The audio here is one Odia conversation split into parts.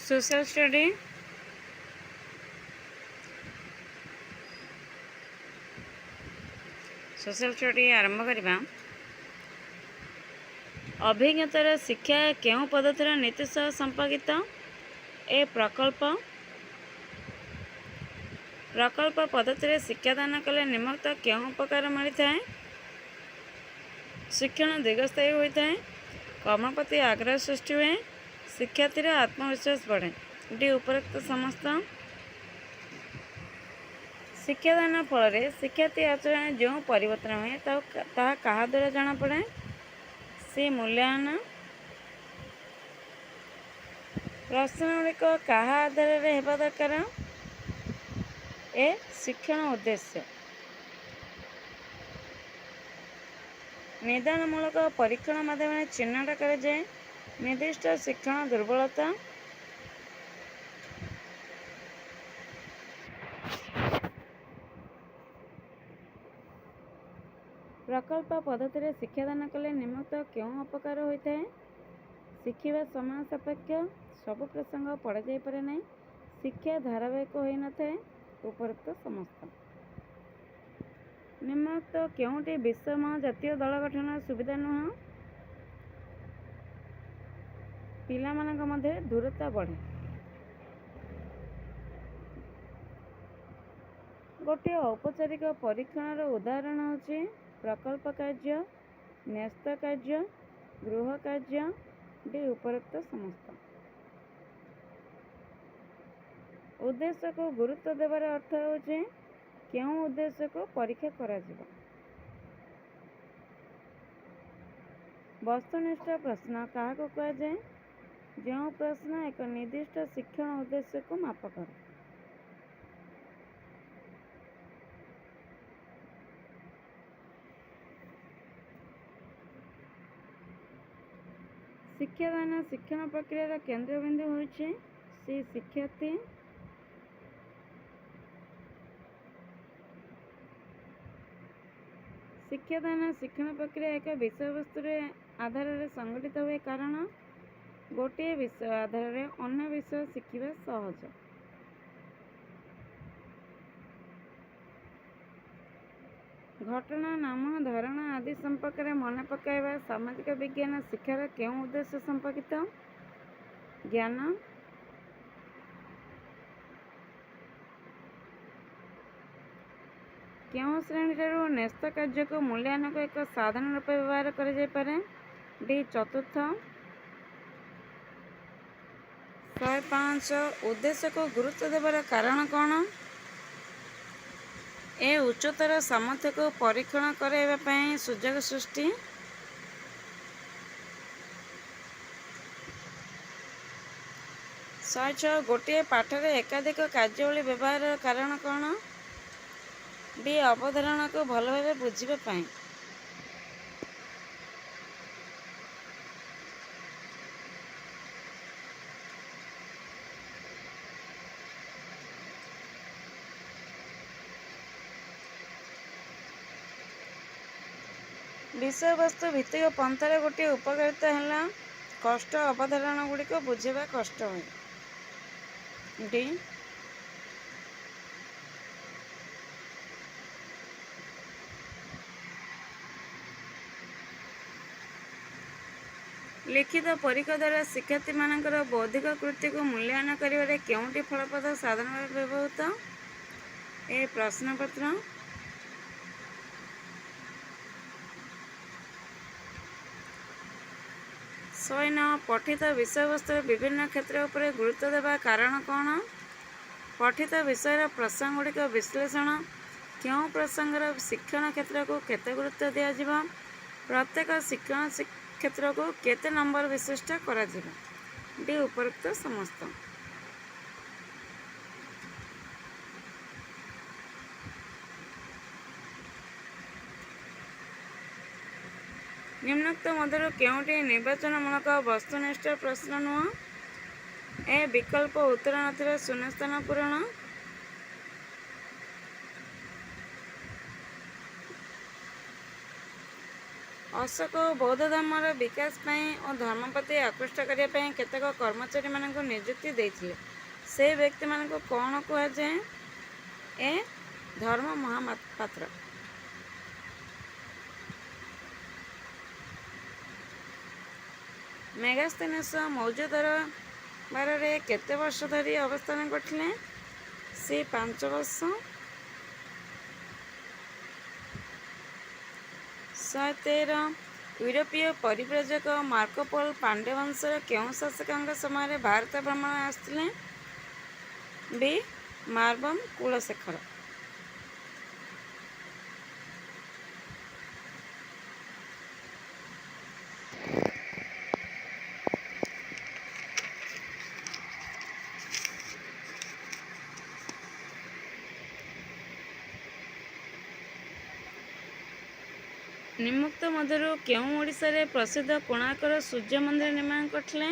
सोशल स्टडी आरंभ करवा। अभिज्ञतार शिक्षा केउं पद्धतिर नीति सह संपर्कित? ए प्रकल्प पद्धति शिक्षादान कले निम्नलिखित केउं उपकार मिलता है? शिक्षण दीर्घस्थायी होता है, कर्म प्रति आग्रह सृष्टि हुए, शिक्षार्थी आत्मविश्वास बढ़े। डी उपरोक्त समस्त। शिक्षादान फल शिक्षार्थी आचरण जो परिवर्तन हुए ताहा कहा द्वारा जाना पड़े? सी मूल्यांकन। प्रश्न गुड़िक कहा आधार हेबा दरकार? ए शिक्षण उद्देश्य। निदानमूलक परीक्षण माध्यम चिन्हट कर जाए निर्दिष्ट शिक्षण दुर्बलता। प्रकल्प पद्धति शिक्षादान कले निम्नलिखित केउं अपकार होता है? शिखिबा समय सापेक्ष, सबु प्रसंग पढ़ा जाई पारे नहीं, शिक्षा धारावाहिक होई न थाए। उपरोक्त समस्त। निम्नलिखित केउंटी विषम जातीय दल गठन सुविधा नुह? पिलामानक मध्य दूरता बढ़े। गोटे औपचारिक परीक्षण उदाहरण होची प्रकल्प कार्य, न्यस्त कार्य, गृह कार्य। डी उपरोक्त समस्त। उद्देश्य को गुरुत्व देवार अर्थ होचे केउं उद्देश्य को परीक्षा करा जिवो। वस्तुनिष्ठ प्रश्न कहा को कहा जाए? जो प्रश्न एक निर्दिष्ट शिक्षण उद्देश्य को माप करे। शिक्षादान शिक्षण प्रक्रिया केंद्र बिंदु होइछे सी शिक्षार्थी। शिक्षादान शिक्षण प्रक्रिया एक विषय वस्तु आधार संगठित हुए कारण गोटे विषय आधार अन्य विषय शिखिबा सहज। घटना नाम धारणा आदि संपर्क में मन पकाइबा सामाजिक विज्ञान शिक्षार केउं उद्देश्य संपर्कित? ज्ञान। केउं श्रेणी न्यस्त कार्य को मूल्यांकन को एक साधन रूप व्यवहार कर जाई पारे? डी चतुर्थ। 105 उद्देश्य को गुरुत्व देवार कारण कौन? ए उच्चतर सामर्थ्य को परीक्षण कराइबा पई सुजोग सृष्टि। 106 गोटे पाठरे एकाधिक कार्यावली व्यवहार कारण कौन? डी अवधारणा को भल भावे बुझिबा पई। विषय वस्तु भित्तिक पंथार गोटे उपकारिता है कष्ट अवधारणा गुड़िक बुझेबा कष्ट हुए। डी लिखित परीक्षा द्वारा शिक्षार्थी मानकर बौद्धिक कृति को मूल्यांकन करिबारे केउंटी फलप्रद साधन भावे व्यवहृत? ए प्रश्नपत्र। पठित विषय वस्तु विभिन्न क्षेत्र उपरे गुरुत्व देवा कारण कौन? पठित विषय प्रसंग गुड़िक विश्लेषण क्यों प्रसंगर शिक्षण क्षेत्र को केते गुरुत्व दिया जिवो? प्रत्येक शिक्षण क्षेत्र को केते नंबर विशिष्ट करा जिवो? डी उपरोक्त समस्त। निम्नोक्त मध्य केउंटी निर्वाचनमूलक वस्तुनिष्ठ प्रश्न नुह? ए विकल्प उत्तर नथिबा शून्यस्थान पूरण। ଅଶୋକ ବୌଦ୍ଧ ଧର୍ମର ବିକାଶ ପାଇଁ ଓ ଧର୍ମ ପ୍ରତି ଆକୃଷ୍ଟ କରିବା ପାଇଁ କେତେକ କର୍ମଚାରୀମାନଙ୍କୁ ନିଯୁକ୍ତି ଦେଇଥିଲେ। ସେ ବ୍ୟକ୍ତିମାନଙ୍କୁ କ'ଣ କୁହାଯାଏ? ଏ. ଧର୍ମ ମହାପାତ୍ର। ମେଗାସ୍ଥେନିସ୍ ମୌର୍ଯ୍ୟ ଦରବାରରେ କେତେ ବର୍ଷ ଧରି ଅବସ୍ଥାନ କରିଥିଲେ? ସେ 5 ବର୍ଷ। 113 ୟୁରୋପୀୟ ପରିବ୍ରାଜକ ମାର୍କୋ ପୋଲୋ ପାଣ୍ଡ୍ୟ ବଂଶର କେଉଁ ଶାସକଙ୍କ ସମୟରେ ଭାରତ ଭ୍ରମଣ ଆସିଥିଲେ? ବି. ମାର୍ବମ କୁଳଶେଖର। ନିମ୍ନୋକ୍ତ ମଧ୍ୟରୁ କେଉଁ ଓଡ଼ିଶାରେ ପ୍ରସିଦ୍ଧ କୋଣାର୍କର ସୂର୍ଯ୍ୟ ମନ୍ଦିର ନିର୍ମାଣ କରିଥିଲେ?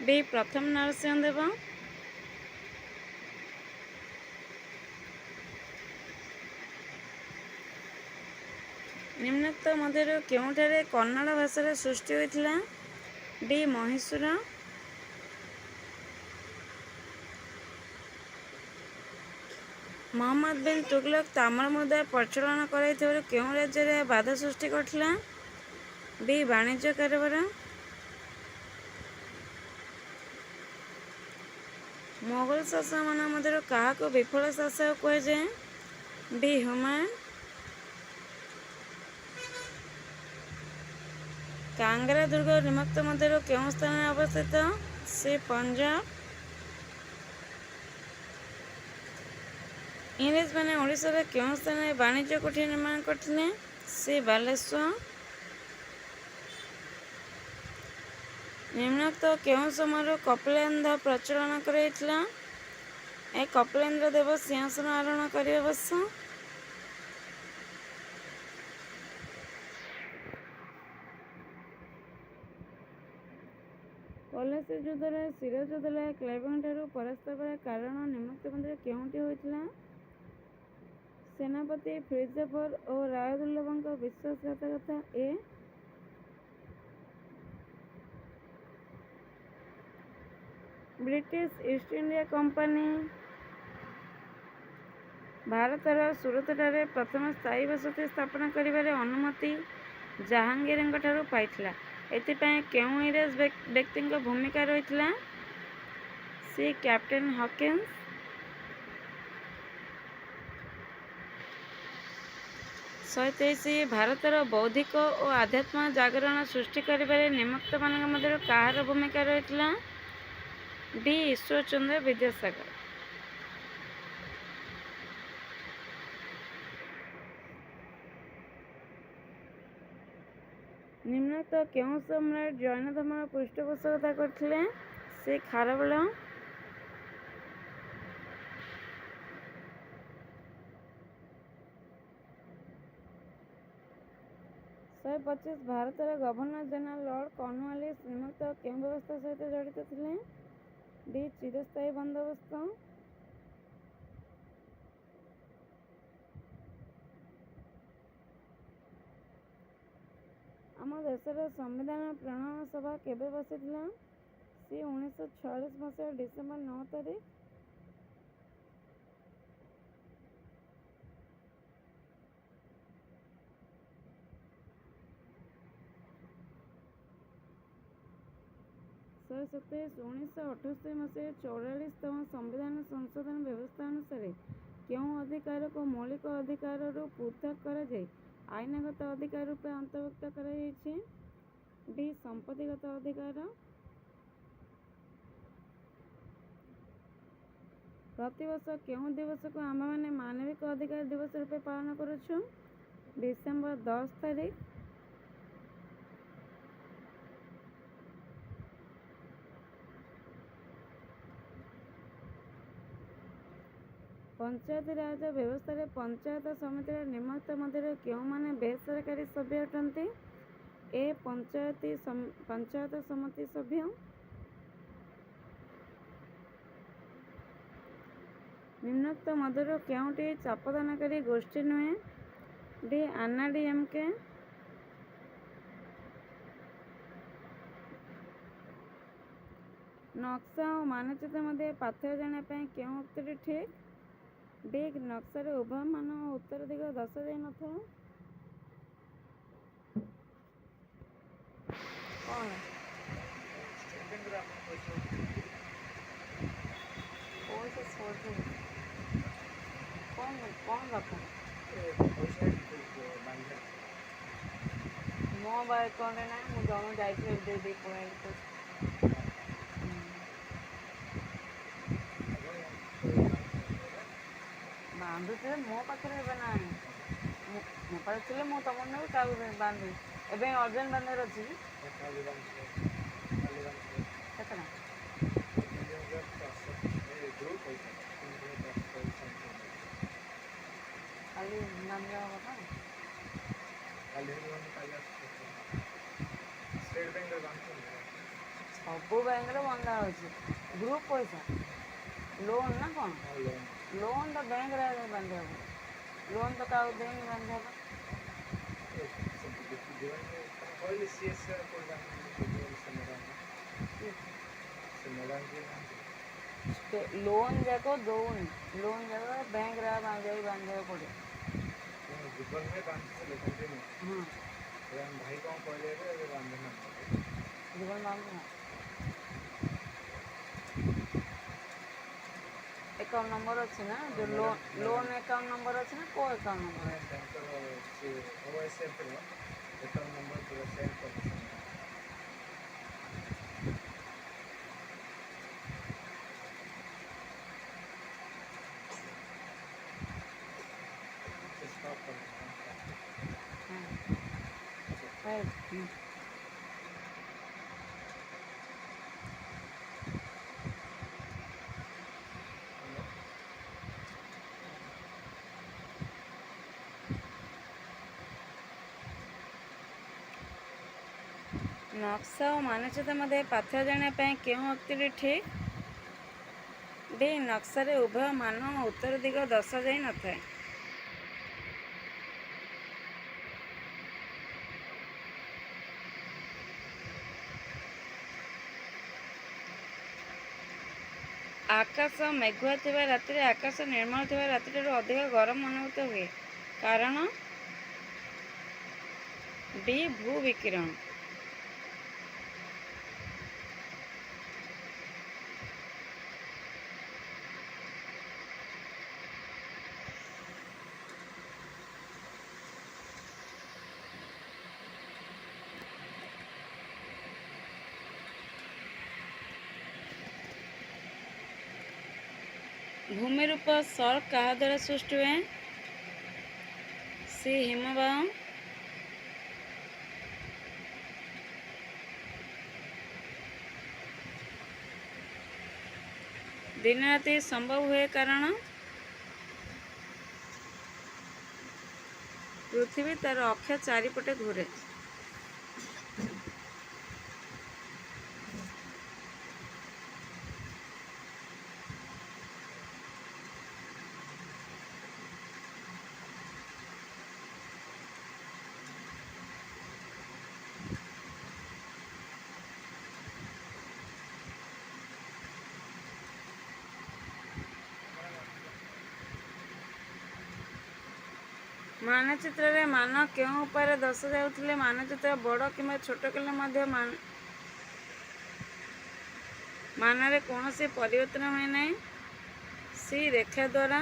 ବି. ପ୍ରଥମ ନରସିଂହ ଦେବ। ନିମ୍ନୋକ୍ତ ମଧ୍ୟରୁ କେଉଁଠାରେ କନ୍ନଡ଼ ଭାଷାର ସୃଷ୍ଟି ହୋଇଥିଲା? ଡି. ମହୀଶୂର। ମହମ୍ମଦ ବିନ୍ ତୁଗଲକ ତାମ୍ର ମୁଦ୍ରା ପ୍ରଚଳନ କରାଇଥିବାରୁ କେଉଁ ରାଜ୍ୟରେ ବାଧା ସୃଷ୍ଟି କରିଥିଲା? ବି. ବାଣିଜ୍ୟ କାରବାର। ମୋଗଲ ଶାସକମାନଙ୍କ ମଧ୍ୟରୁ କାହାକୁ ବିଫଳ ଶାସକ କୁହାଯାଏ? ବି. ହୁମାୟୁନ୍। କାଙ୍ଗରା ଦୁର୍ଗ ନିମ୍ନୋକ୍ତ ମଧ୍ୟରୁ କେଉଁ ସ୍ଥାନରେ ଅବସ୍ଥିତ? ସେ ପଞ୍ଜାବ। ଇଂରେଜମାନେ ଓଡ଼ିଶାର କେଉଁ ସ୍ଥାନରେ ବାଣିଜ୍ୟ କୁଟୀର ନିର୍ମାଣ କରିଥିଲେ? ସେ ବାଲେଶ୍ୱର। ନିମ୍ନୋକ୍ତ କେଉଁ ସମୟରୁ କପିଳେନ୍ଦ୍ର ପ୍ରଚଳନ କରାଯାଇଥିଲା? ଏ. କପିଳେନ୍ଦ୍ର ଦେବ ସିଂହାସନ ଆରୋହଣ କରିବା ବର୍ଷ। ପଲାସି ଯୁଦ୍ଧରେ ସିରାଜଉଦ୍ଦୌଲା କ୍ଳାଇଭଙ୍କଠାରୁ ପରାସ୍ତ ହେବାର କାରଣ ନିମ୍ନୋକ୍ତ ମଧ୍ୟରୁ କେଉଁଟି ହୋଇଥିଲା? ସେନାପତି ଫିରୋଜଜାଫର ଓ ରାୟଦୁଲ୍ଲଭଙ୍କ ବିଶ୍ୱାସଘାତକତା। ଏ. ବ୍ରିଟିଶ ଇଷ୍ଟ ଇଣ୍ଡିଆ କମ୍ପାନୀ ଭାରତର ସୁରତଠାରେ ପ୍ରଥମ ସ୍ଥାୟୀ ବସତି ସ୍ଥାପନ କରିବାର ଅନୁମତି ଜାହାଙ୍ଗୀରଙ୍କଠାରୁ ପାଇଥିଲା। ଏଥିପାଇଁ କେଉଁ ଇଂରେଜ ବ୍ୟକ୍ତିଙ୍କ ଭୂମିକା ରହିଥିଲା? ସି. Captain Hawkins. ଭାରତର ବୌଦ୍ଧିକ ଓ ଆଧ୍ୟାତ୍ମିକ ଜାଗରଣ ସୃଷ୍ଟି କରିବାରେ ନିମ୍ନୋକ୍ତମାନଙ୍କ ମଧ୍ୟରୁ କାହାର ଭୂମିକା ରହିଥିଲା? ଡି. ଈଶ୍ୱରଚନ୍ଦ୍ର ବିଦ୍ୟାସାଗର। ନିମ୍ନୋକ୍ତ କେଉଁ ସମ୍ରାଟ ଜୈନ ଧର୍ମର ପୃଷ୍ଠପୋଷକତା କରିଥିଲେ? ସେ ଖାରବେଳ। 125 ଭାରତର ଗଭର୍ଣ୍ଣର ଜେନେରାଲ ଲର୍ଡ କର୍ଣ୍ଣୱାଲିସ୍ ନିମ୍ନୋକ୍ତ କେଉଁ ବ୍ୟବସ୍ଥା ସହିତ ଜଡ଼ିତ ଥିଲେ? ଡି. ଚିରସ୍ଥାୟୀ ବନ୍ଦୋବସ୍ତ। ଆମ ଦେଶର ସମ୍ବିଧାନ ପ୍ରଣୟନ ସଭା କେବେ ବସିଥିଲା? ସେ 1946 ମସିହା ଡିସେମ୍ବର 9 ତାରିଖ। ଶହେ 1978 ମସିହାରେ 44ତମ ସମ୍ବିଧାନ ସଂଶୋଧନ ବ୍ୟବସ୍ଥା ଅନୁସାରେ କେଉଁ ଅଧିକାରକୁ ମୌଳିକ ଅଧିକାରରୁ ପୃଥକ୍ କରାଯାଇ ଆଇନଗତ ଅଧିକାର ରୂପେ ଅନ୍ତର୍ଭୁକ୍ତ କରାଯାଇଛି? ଡି. ସମ୍ପତ୍ତିଗତ ଅଧିକାର। ପ୍ରତିବର୍ଷ କେଉଁ ଦିବସକୁ ଆମ୍ଭେମାନେ ମାନବିକ ଅଧିକାର ଦିବସ ରୂପେ ପାଳନ କରୁଛୁ? ଡିସେମ୍ବର 10 ତାରିଖ। ପଞ୍ଚାୟତି ରାଜ ବ୍ୟବସ୍ଥାରେ ପଞ୍ଚାୟତ ସମିତିର ନିମ୍ନୋକ୍ତ ମଧ୍ୟରୁ କେଉଁମାନେ ବେସରକାରୀ ସଭ୍ୟ ଅଟନ୍ତି? ଏ. ପଞ୍ଚାୟତ ସମିତି ସଭ୍ୟ। ନିମ୍ନୋକ୍ତ ମଧ୍ୟରୁ କେଉଁଟି ଚାପଦାନକାରୀ ଗୋଷ୍ଠୀ ନୁହେଁ? ଡି. ଆନ୍ନା ଡି. ଏମ୍. କେ। ନକ୍ସା ଓ ମାନଚିତ୍ର ମଧ୍ୟରେ ପାର୍ଥକ୍ୟ ଜାଣିବା ପାଇଁ କେଉଁ ଉକ୍ତିଟି ଠିକ୍? ଡି. ନକ୍ସାରେ ଉଭୟ ମାନ ଓ ଉତ୍ତର ଦିଗ ଦର୍ଶାଯାଇନଥାଏ। କ'ଣ କ'ଣ ଦରକାର? ମୋ ଆକାଉଣ୍ଟରେ ନାହିଁ, ମୁଁ ଜଣକୁ ଯାଇଥିଲି ଦେଇ ପଳେଇଲି। ବାନ୍ଧୁଥିଲେ ମୋ ପାଖରେ ଏବେ ନାହିଁ, ମୋ ପାଖରେ ଥିଲେ ମୁଁ ତମର ନେବି କାହାକୁ ବାନ୍ଧିବି। ଏବେ ଅର୍ଜେଣ୍ଟ ବାନ୍ଧିବାର ଅଛି କି? କେତେ ଟଙ୍କା? କାଲି ବାନ୍ଧିବା କଥା। ସବୁ ବ୍ୟାଙ୍କରେ ବନ୍ଧା ହେଉଛି ଗ୍ରୁପ ପଇସା। ଲୋନ୍ ନା କ'ଣ? ଲୋନ୍ ତ ବ୍ୟାଙ୍କରେ ବାନ୍ଧି ହେବ। ଲୋନ୍ ତ କାହାକୁ ଦେଇନି ବାନ୍ଧି ହେବ। ଲୋନ୍ ଯାକ ଦଉନି, ଲୋନ୍ ଯାକ ବ୍ୟାଙ୍କରେ ବାନ୍ଧିବାକୁ ପଡ଼ିବ। ହଁ ଭାଇ କ'ଣ କହିଲେ ଏବେ ବାନ୍ଧୁ ଜୀବନ ବାନ୍ଧୁ ଆକାଉଣ୍ଟ ନମ୍ବର ଅଛି ନା, ଯେଉଁ ଲୋନ୍ ଆକାଉଣ୍ଟ ନମ୍ବର ଅଛି ନା, କେଉଁ ଆକାଉଣ୍ଟ ନମ୍ବର? ତାଙ୍କର OSFର ଆକାଉଣ୍ଟ ନମ୍ବର ପୁରା ସେଣ୍ଡ କରିଛି। ନକ୍ସା ଓ ମାନଚିତ୍ର ମଧ୍ୟରେ ପାର୍ଥକ୍ୟ ଜାଣିବା ପାଇଁ କେଉଁ ଉକ୍ତିଟି ଠିକ୍? ଡି. ନକ୍ସାରେ ଉଭୟ ମାନ ଓ ଉତ୍ତର ଦିଗ ଦର୍ଶାଯାଇନଥାଏ। ଆକାଶ ମେଘୁଆ ଥିବା ରାତିରେ ଆକାଶ ନିର୍ମଳ ଥିବା ରାତିଠାରୁ ଅଧିକ ଗରମ ଅନୁଭୂତ ହୁଏ। କାରଣ? ଡି. ଭୂ ବିକିରଣ। ଭୂମିରୂପ ସର୍ପ କାହା ଦ୍ୱାରା ସୃଷ୍ଟି ହୁଏ? ସି. ହିମବାହ। ଦିନ ରାତି ସମ୍ଭବ ହୁଏ କାରଣ? ପୃଥିବୀ ତାର ଅକ୍ଷ ଚାରିପଟେ ଘୂରେ। ମାନଚିତ୍ରରେ ମାନ କେଉଁ ଉପାୟରେ ଦର୍ଶାଯାଉଥିଲେ? ମାନଚିତ୍ର ବଡ଼ କିମ୍ବା ଛୋଟ କଲେ ମଧ୍ୟ ମାନରେ କୌଣସି ପରିବର୍ତ୍ତନ ହୁଏ ନାହିଁ। ସି. ରେଖା ଦ୍ୱାରା।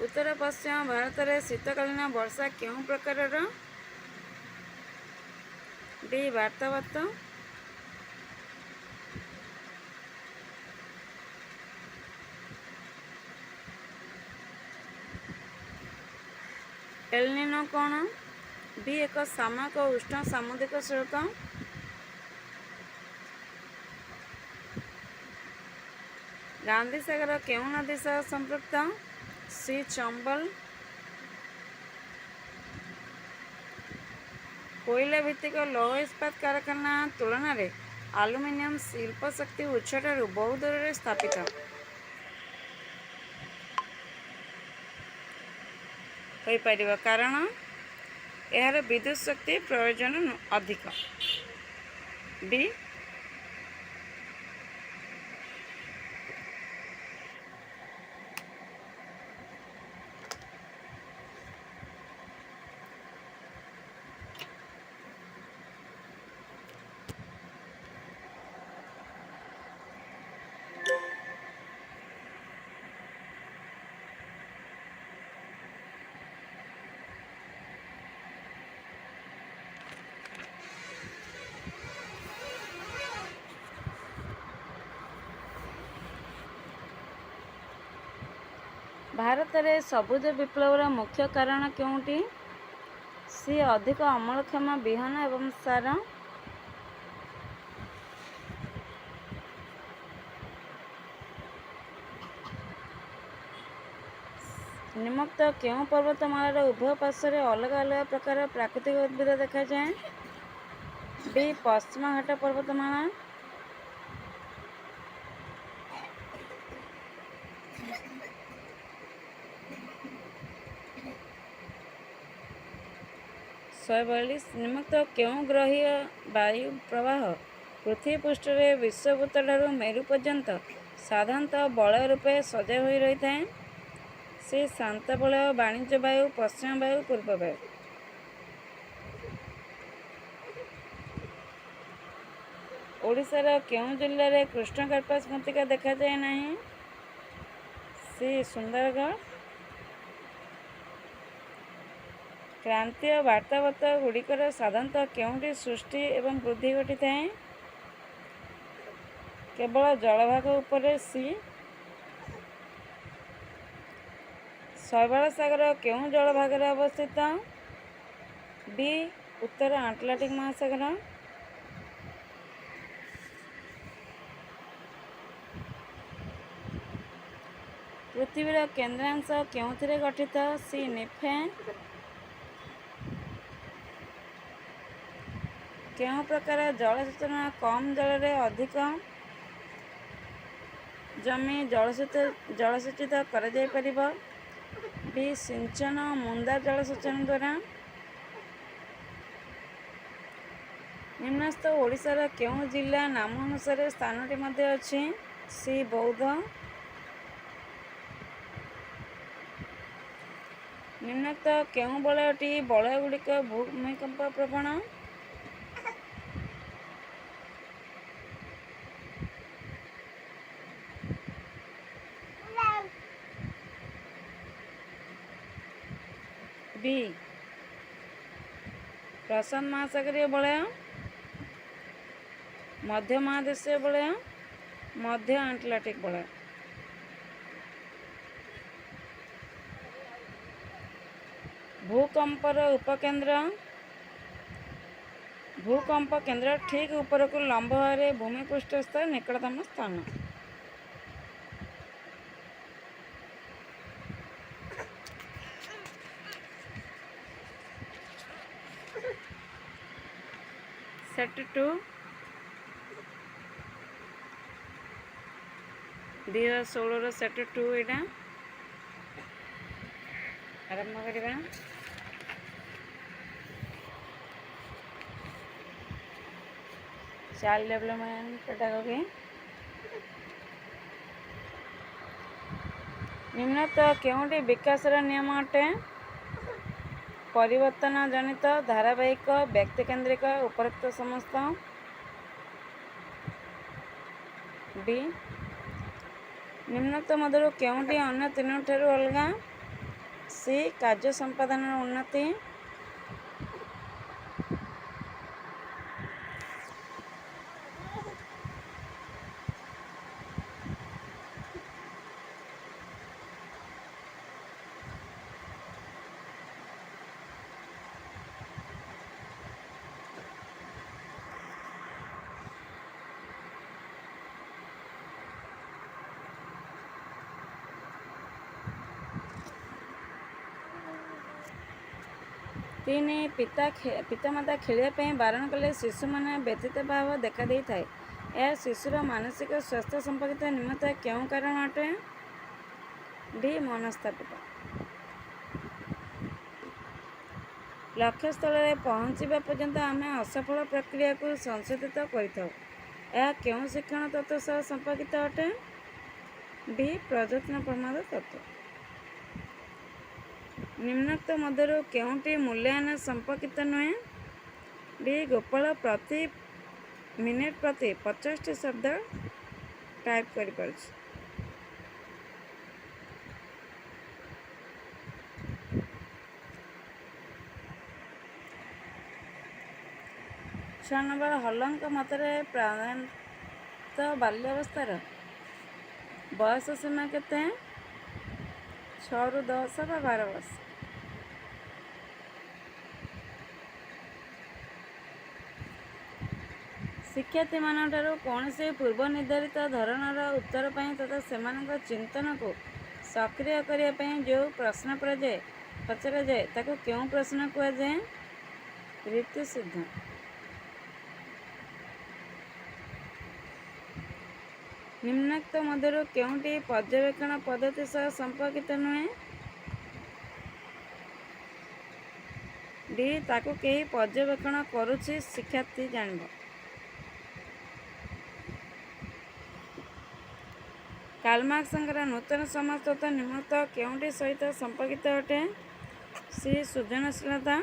ଉତ୍ତର ପଶ୍ଚିମ ଭାରତରେ ଶୀତକାଳୀନ ବର୍ଷା କେଉଁ ପ୍ରକାରର? ଡି. ବାର୍ତ୍ତାବର୍ତ୍ତ। ଏଲ୍‌ନିନୋ କ'ଣ? ଡି. ଏକ ସାମୟିକ ଉଷ୍ଣ ସାମୁଦ୍ରିକ ସ୍ରୋତ। ଗାନ୍ଧୀସାଗର କେଉଁ ନଦୀ ସହ ସମ୍ପୃକ୍ତ? ସି. ଚମ୍ବଲ। କୋଇଲା ଭିତ୍ତିକ ଲୌହ ଇସ୍ପାତ କାରଖାନା ତୁଳନାରେ ଆଲୁମିନିୟମ ଶିଳ୍ପଶକ୍ତି ଉତ୍ସଠାରୁ ବହୁ ଦୂରରେ ସ୍ଥାପିତ। ହୋଇପାରିବ କାରଣ? ଏହାର ବିଦ୍ୟୁତ ଶକ୍ତି ପ୍ରୟୋଜନ ଅଧିକ। ଡି ଭାରତରେ ସବୁଜ ବିପ୍ଳବର ମୁଖ୍ୟ କାରଣ କେଉଁଟି? ସି ଅଧିକ ଅମଳକ୍ଷମ ବିହନ ଏବଂ ସାର। ନିମ୍ନୋକ୍ତ କେଉଁ ପର୍ବତମାଳାର ଉଭୟ ପାର୍ଶ୍ୱରେ ଅଲଗା ଅଲଗା ପ୍ରକାର ପ୍ରାକୃତିକ ଉଦ୍ଭିଦ ଦେଖାଯାଏ? ଡି ପଶ୍ଚିମଘାଟ ପର୍ବତମାଳା। ନିମ୍ନୋକ୍ତ କେଉଁ ଗ୍ରହୀୟ ବାୟୁ ପ୍ରବାହ ପୃଥିବୀ ପୃଷ୍ଠରେ ବିଶ୍ୱବୃତ୍ତଠାରୁ ମେରୁ ପର୍ଯ୍ୟନ୍ତ ସାଧାରଣତଃ ବଳୟ ରୂପେ ସଜା ହୋଇ ରହିଥାଏ? ସେ ଶାନ୍ତ ବଳୟ, ବାଣିଜ୍ୟ ବାୟୁ, ପଶ୍ଚିମ ବାୟୁ, ପୂର୍ବ ବାୟୁ। ଓଡ଼ିଶାର କେଉଁ ଜିଲ୍ଲାରେ କୃଷ୍ଣକାର୍ପାସ ମୃତ୍ତିକା ଦେଖାଯାଏ ନାହିଁ? ସି ସୁନ୍ଦରଗଡ଼। କ୍ରାନ୍ତୀୟ ବାର୍ତ୍ତାବର୍ତ୍ତ ଗୁଡ଼ିକର ସାଧାରଣତଃ କେଉଁଠି ସୃଷ୍ଟି ଏବଂ ବୃଦ୍ଧି ଘଟିଥାଏ? କେବଳ ଜଳଭାଗ ଉପରେ। ସି ଶୈବାଳ ସାଗର କେଉଁ ଜଳଭାଗରେ ଅବସ୍ଥିତ? ଡି ଉତ୍ତର ଆଟଲାଣ୍ଟିକ୍ ମହାସାଗର। ପୃଥିବୀର କେନ୍ଦ୍ରାଂଶ କେଉଁଥିରେ ଗଠିତ? ସି ନିମ୍ଫେ। କେଉଁ ପ୍ରକାର ଜଳସେଚନ କମ୍ ଜଳରେ ଅଧିକ ଜମି ଜଳସେଚିତ କରାଯାଇପାରିବ? ଡି ସିଞ୍ଚନ ମୁନ୍ଦା ଜଳସେଚନ ଦ୍ୱାରା। ନିମ୍ନସ୍ଥ ଓଡ଼ିଶାର କେଉଁ ଜିଲ୍ଲା ନାମ ଅନୁସାରେ ସ୍ଥାନଟି ମଧ୍ୟ ଅଛି? ସି ବୌଦ୍ଧ। ନିମ୍ନୋକ୍ତ କେଉଁ ବଳୟଟି ବଳୟଗୁଡ଼ିକ ଭୂମିକମ୍ପ ପ୍ରବଣ? ବି ପ୍ରଶାନ୍ତ ମହାସାଗରୀୟ ବଳୟ, ମଧ୍ୟ ମହାଦେଶୀୟ ବଳୟ, ମଧ୍ୟ ଆଟଲାଣ୍ଟିକ୍ ବଳୟ। ଭୂକମ୍ପର ଉପକେନ୍ଦ୍ର। ଭୂକମ୍ପ କେନ୍ଦ୍ର ଠିକ୍ ଉପରକୁ ଲମ୍ବ ଭାବରେ ଭୂମିପୃଷ୍ଠସ୍ଥ ନିକଟତମ ସ୍ଥାନ। ସେଟ୍ 2 2016ର ସେଟ୍ 2 ଏଇଟା ଆରମ୍ଭ କରିବା। Child development pedagogy. ନିମ୍ନୋକ୍ତ କେଉଁଟି ବିକାଶର ନିୟମ ଅଟେ? ପରିବର୍ତ୍ତନ ଜନିତ, ଧାରାବାହିକ, ବ୍ୟକ୍ତିକେନ୍ଦ୍ରିକ, ଉପରୋକ୍ତ ସମସ୍ତ। ଡି ନିମ୍ନୋକ୍ତ ମଧ୍ୟରୁ କେଉଁଟି ଅନ୍ୟ ତିନୋଟିଠାରୁ ଅଲଗା? ସି କାର୍ଯ୍ୟ ସମ୍ପାଦନର ଉନ୍ନତି। ତିନି ପିତାମାତା ଖେଳିବା ପାଇଁ ବାରଣ କଲେ ଶିଶୁମାନେ ବ୍ୟଥିତ ଭାବ ଦେଖାଦେଇଥାଏ। ଏହା ଶିଶୁର ମାନସିକ ସ୍ୱାସ୍ଥ୍ୟ ସମ୍ପର୍କିତ ନିମନ୍ତେ କେଉଁ କାରଣ ଅଟେ? ଡି ମନସ୍ତାପିତ। ଲକ୍ଷ୍ୟସ୍ଥଳରେ ପହଞ୍ଚିବା ପର୍ଯ୍ୟନ୍ତ ଆମେ ଅସଫଳ ପ୍ରକ୍ରିୟାକୁ ସଂଶୋଧିତ କରିଥାଉ। ଏହା କେଉଁ ଶିକ୍ଷଣ ତତ୍ତ୍ୱ ସହ ସମ୍ପର୍କିତ ଅଟେ? ଡି. ପ୍ରଯତ୍ନ ପ୍ରମାଦ ତତ୍ତ୍ୱ। ନିମ୍ନୋକ୍ତ ମଧ୍ୟରୁ କେଉଁଟି ମୂଲ୍ୟାୟନ ସମ୍ପର୍କିତ ନୁହେଁ? ଡି. ଗୋପାଳ ପ୍ରତି ମିନିଟ୍ ପ୍ରତି 50ଟି ଶବ୍ଦ ଟାଇପ୍ କରିପାରୁଛି। ଛଅ ନମ୍ବର ହଲଙ୍କ ମତରେ ପ୍ରାୟତଃ ବାଲ୍ୟାବସ୍ଥାର ବୟସ ସୀମା କେତେ? 6ରୁ 10 ବା 12 ବର୍ଷ। ଶିକ୍ଷାର୍ଥୀମାନଙ୍କଠାରୁ କୌଣସି ପୂର୍ବ ନିର୍ଦ୍ଧାରିତ ଧରଣର ଉତ୍ତର ପାଇଁ ତଥା ସେମାନଙ୍କ ଚିନ୍ତନକୁ ସକ୍ରିୟ କରିବା ପାଇଁ ଯେଉଁ ପ୍ରଶ୍ନ ପଚରାଯାଏ ତାକୁ କେଉଁ ପ୍ରଶ୍ନ କୁହାଯାଏ? ରୀତିସିଦ୍ଧ। ନିମ୍ନୋକ୍ତ ମଧ୍ୟରୁ କେଉଁଟି ପର୍ଯ୍ୟବେକ୍ଷଣ ପଦ୍ଧତି ସହ ସମ୍ପର୍କିତ ନୁହେଁ? ଡି. ତାକୁ କେହି ପର୍ଯ୍ୟବେକ୍ଷଣ କରୁଛି ଶିକ୍ଷାର୍ଥୀ ଜାଣିବ। କାର୍ଲ ମାର୍କ୍ସଙ୍କର ନୂତନ ସମାଜତତ୍ତ୍ୱ ନିମ୍ନୋକ୍ତ କେଉଁଟି ସହିତ ସମ୍ପର୍କିତ ଅଟେ? ସି. ସୃଜନଶୀଳତା।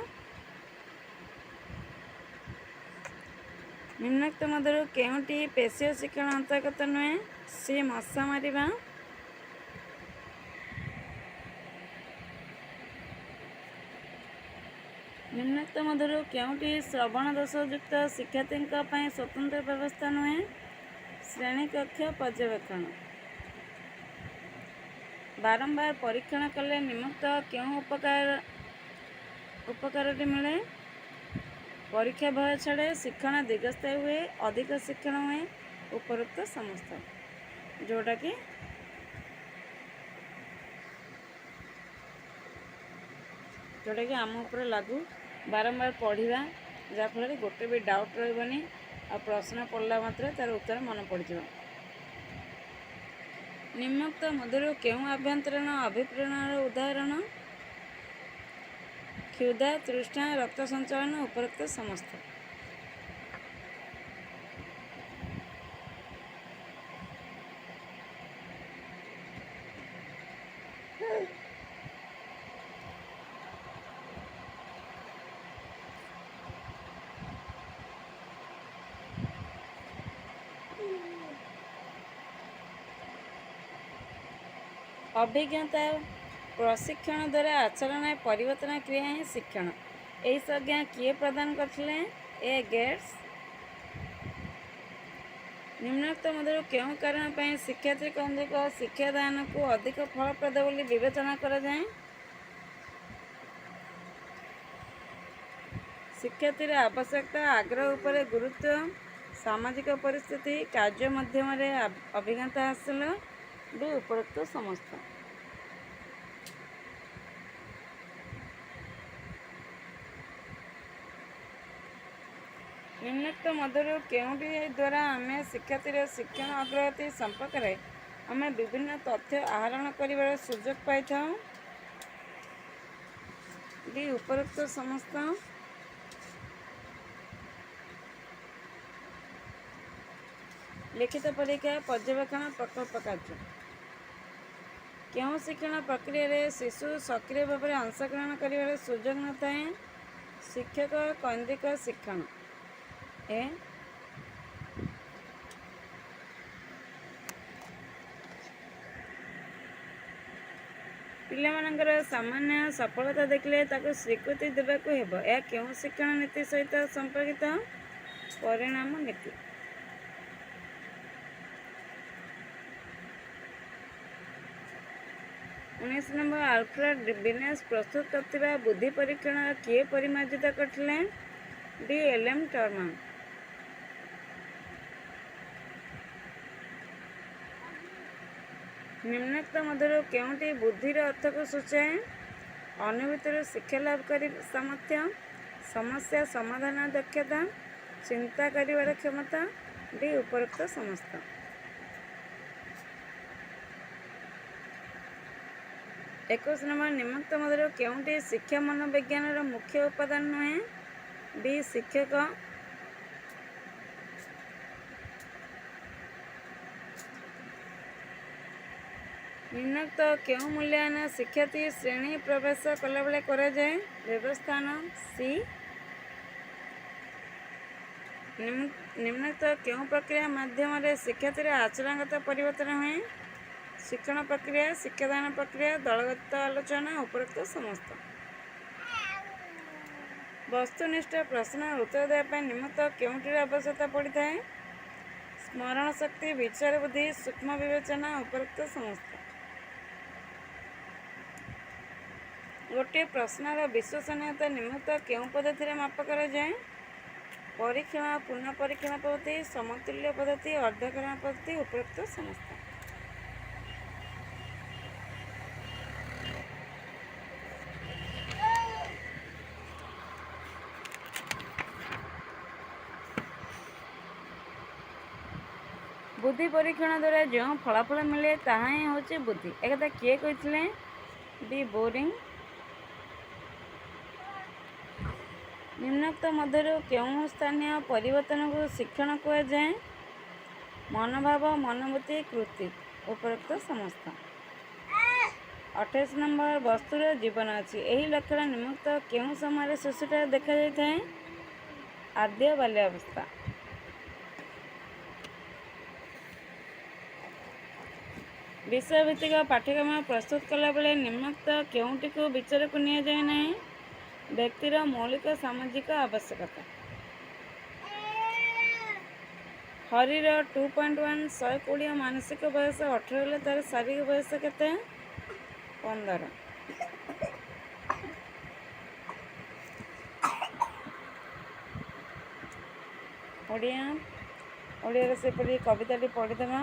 ନିମ୍ନୋକ୍ତ ମଧ୍ୟରୁ କେଉଁଟି ପେଶୀୟ ଶିକ୍ଷଣ ଅନ୍ତର୍ଗତ ନୁହେଁ? ସି. ମଶା ମାରିବା। ନିମ୍ନୋକ୍ତ ମଧ୍ୟରୁ କେଉଁଟି ଶ୍ରବଣ ଦୋଷଯୁକ୍ତ ଶିକ୍ଷାର୍ଥୀଙ୍କ ପାଇଁ ସ୍ୱତନ୍ତ୍ର ବ୍ୟବସ୍ଥା ନୁହେଁ? ଶ୍ରେଣୀକକ୍ଷ ପର୍ଯ୍ୟବେକ୍ଷଣ। ବାରମ୍ବାର ପରୀକ୍ଷଣ କଲେ ନିମ୍ନୋକ୍ତ କେଉଁ ଉପକାରଟି ମିଳେ? ପରୀକ୍ଷା ଭୟ ଛାଡ଼େ, ଶିକ୍ଷଣ ଦୀର୍ଘସ୍ଥାୟୀ ହୁଏ, ଅଧିକ ଶିକ୍ଷଣ ହୁଏ, ଉପରୋକ୍ତ ସମସ୍ତ। ଯେଉଁଟାକି ଆମ ଉପରେ ଲାଗୁ। ବାରମ୍ବାର ପଢ଼ିବା, ଯାହାଫଳରେ ଗୋଟେ ବି ଡାଉଟ୍ ରହିବନି ଆଉ ପ୍ରଶ୍ନ ପଡ଼ିଲା ମାତ୍ରେ ତା'ର ଉତ୍ତର ମନେ ପଡ଼ିଯିବ। ନିମ୍ନୋକ୍ତ ମଧ୍ୟରୁ କେଉଁ ଆଭ୍ୟନ୍ତରୀଣ ଅଭିପ୍ରେରଣାର ଉଦାହରଣ? କ୍ଷୁଧା, ତୃଷ୍ଣା, ରକ୍ତ ସଞ୍ଚାଳନ, ଉପରୋକ୍ତ ସମସ୍ତ। ଅଭିଜ୍ଞତା ପ୍ରଶିକ୍ଷଣ ଦ୍ୱାରା ଆଚରଣରେ ପରିବର୍ତ୍ତନ କ୍ରିୟା ହିଁ ଶିକ୍ଷଣ। ଏହି ସଂଜ୍ଞା କିଏ ପ୍ରଦାନ କରିଥିଲେ? ଏ. ଗେଟ୍ସ। ନିମ୍ନୋକ୍ତ ମଧ୍ୟରୁ କେଉଁ କାରଣ ପାଇଁ ଶିକ୍ଷାର୍ଥୀ କେନ୍ଦ୍ରିକ ଶିକ୍ଷାଦାନକୁ ଅଧିକ ଫଳପ୍ରଦ ବୋଲି ବିବେଚନା କରାଯାଏ? ଶିକ୍ଷାର୍ଥୀର ଆବଶ୍ୟକତା, ଆଗ୍ରହ ଉପରେ ଗୁରୁତ୍ୱ, ସାମାଜିକ ପରିସ୍ଥିତି, କାର୍ଯ୍ୟ ମାଧ୍ୟମରେ ଅଭିଜ୍ଞତା ହାସଲ, ଡି. ଉପରୋକ୍ତ ସମସ୍ତ। ନିମ୍ନୋକ୍ତ ମଧ୍ୟରୁ କେଉଁଟି ଦ୍ୱାରା ଆମେ ଶିକ୍ଷାର୍ଥୀର ଶିକ୍ଷଣ ଅଗ୍ରଗତି ସମ୍ପର୍କରେ ଆମେ ବିଭିନ୍ନ ତଥ୍ୟ ଆହରଣ କରିବାର ସୁଯୋଗ ପାଇଥାଉ? ଡି. ଉପରୋକ୍ତ ସମସ୍ତ। ଲିଖିତ ପରୀକ୍ଷା, ପର୍ଯ୍ୟବେକ୍ଷଣ, ପ୍ରକଳ୍ପ କାର୍ଯ୍ୟ। କେଉଁ ଶିକ୍ଷଣ ପ୍ରକ୍ରିୟାରେ ଶିଶୁ ସକ୍ରିୟ ଭାବରେ ଅଂଶଗ୍ରହଣ କରିବାର ସୁଯୋଗ ନଥାଏ? ଶିକ୍ଷକ କୈନ୍ଦ୍ରିକ ଶିକ୍ଷଣ। ଏ. ପିଲାମାନଙ୍କର ସାମାନ୍ୟ ସଫଳତା ଦେଖିଲେ ତାକୁ ସ୍ୱୀକୃତି ଦେବାକୁ ହେବ। ଏହା କେଉଁ ଶିକ୍ଷଣ ନୀତି ସହିତ ସମ୍ପର୍କିତ? ପରିଣାମ ନୀତି। ଉଣେଇଶ ନମ୍ବର ଆଲଫ୍ରେଡ୍ ବିନେସ୍ ପ୍ରସ୍ତୁତ କରିଥିବା ବୁଦ୍ଧି ପରୀକ୍ଷଣ କିଏ ପରିମାର୍ଜିତ କରିଥିଲେ? ଡି. ଏଲ୍.ଏମ୍. ଟର୍ମାନ। ନିମ୍ନୋକ୍ତ ମଧ୍ୟରୁ କେଉଁଟି ବୁଦ୍ଧିର ଅର୍ଥକୁ ସୂଚାଏ? ଅନୁଭୂତିରୁ ଶିକ୍ଷା ଲାଭ କରିବା ସାମର୍ଥ୍ୟ, ସମସ୍ୟା ସମାଧାନ ଦକ୍ଷତା, ଚିନ୍ତା କରିବାର କ୍ଷମତା, ଡି. ଉପରୋକ୍ତ ସମସ୍ତ। 21 ନମ୍ବର ନିମ୍ନୋକ୍ତ ମଧ୍ୟରୁ କେଉଁଟି ଶିକ୍ଷା ମନୋବିଜ୍ଞାନର ମୁଖ୍ୟ ଉପାଦାନ ନୁହେଁ? ବି ଶିକ୍ଷକ। ନିମ୍ନୋକ୍ତ କେଉଁ ମୂଲ୍ୟାୟନ ଶିକ୍ଷାର୍ଥୀ ଶ୍ରେଣୀ ପ୍ରବେଶ କଲାବେଳେ କରାଯାଏ? ବ୍ୟବସ୍ଥାନ। ସି। ନିମ୍ନୋକ୍ତ କେଉଁ ପ୍ରକ୍ରିୟା ମାଧ୍ୟମରେ ଶିକ୍ଷାର୍ଥୀର ଆଚରଣଗତ ପରିବର୍ତ୍ତନ ହୁଏ? ଶିକ୍ଷଣ ପ୍ରକ୍ରିୟା, ଶିକ୍ଷାଦାନ ପ୍ରକ୍ରିୟା, ଦଳଗତ ଆଲୋଚନା, ଉପରୋକ୍ତ ସମସ୍ତ। ବସ୍ତୁନିଷ୍ଠ ପ୍ରଶ୍ନର ଉତ୍ତର ଦେବା ପାଇଁ ନିମ୍ନୋକ୍ତ କେଉଁଟିର ଆବଶ୍ୟକତା ପଡ଼ିଥାଏ? ସ୍ମରଣ ଶକ୍ତି, ବିଚାର ବୁଦ୍ଧି, ସୂକ୍ଷ୍ମ ବିବେଚନା, ଉପରୋକ୍ତ ସମସ୍ତ। ଗୋଟିଏ ପ୍ରଶ୍ନର ବିଶ୍ୱସନୀୟତା ନିମ୍ନୋକ୍ତ କେଉଁ ପଦ୍ଧତିରେ ମାପ କରାଯାଏ? ପରୀକ୍ଷଣ, ପୁନଃ ପରୀକ୍ଷଣ ପଦ୍ଧତି, ସମତୁଲ୍ୟ ପଦ୍ଧତି, ଅର୍ଦ୍ଧକରଣ ପଦ୍ଧତି, ଉପରୋକ୍ତ ସମସ୍ତ। ବୁଦ୍ଧି ପରୀକ୍ଷଣ ଦ୍ୱାରା ଯେଉଁ ଫଳାଫଳ ମିଳେ ତାହା ହିଁ ହେଉଛି ବୁଦ୍ଧି। ଏକଥା କିଏ କହିଥିଲେ? ବି ବୋରିଂ। ନିମ୍ନୋକ୍ତ ମଧ୍ୟରୁ କେଉଁ ସ୍ଥାନୀୟ ପରିବର୍ତ୍ତନକୁ ଶିକ୍ଷଣ କୁହାଯାଏ? ମନୋଭାବ, ମନୋବୃତ୍ତି, କୃତି, ଉପରୋକ୍ତ ସମସ୍ତ। 28 ନମ୍ବର ବସ୍ତୁର ଜୀବନ ଅଛି। ଏହି ଲକ୍ଷଣ ନିମ୍ନୋକ୍ତ କେଉଁ ସମୟରେ ଶିଶୁଠାରେ ଦେଖାଯାଇଥାଏ? ଆଦ୍ୟ ବାଲ୍ୟାବସ୍ଥା। ବିଷୟଭିତ୍ତିକ ପାଠ୍ୟକ୍ରମ ପ୍ରସ୍ତୁତ କଲାବେଳେ ନିମ୍ନୋକ୍ତ କେଉଁଟିକୁ ବିଚାରକୁ ନିଆଯାଏ ନାହିଁ? ବ୍ୟକ୍ତିର ମୌଳିକ ସାମାଜିକ ଆବଶ୍ୟକତା। ହରିର 2.1 120 ମାନସିକ ବୟସ 18 ହେଲେ ତାର ଶାରୀରିକ ବୟସ କେତେ? 15। ଓଡ଼ିଆରେ ସେପରି କବିତାଟି ପଢ଼ିଦେବା।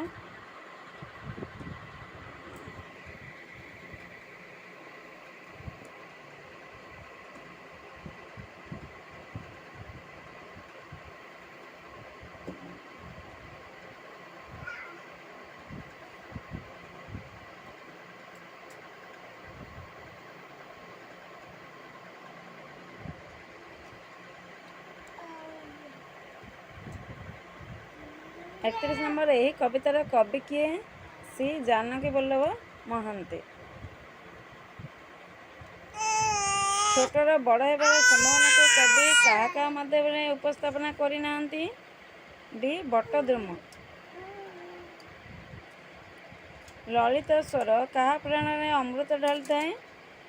एकतीस नंबर ଏହି କବିତାର କବି କିଏ? ସି ଜାନକୀ ବଲ୍ଲଭ ମହାନ୍ତି। ଛୋଟର ବଡ଼ ହେବାର ସମ୍ଭାବନାକୁ କବି କାହା କାହା ମାଧ୍ୟମରେ ଉପସ୍ଥାପନା କରିନାହାନ୍ତି? ଡି ବଟଦ୍ରୁମ। ଲଳିତ ସ୍ୱର କାହା ପ୍ରାଣରେ ଅମୃତ ଢାଳିଥାଏ?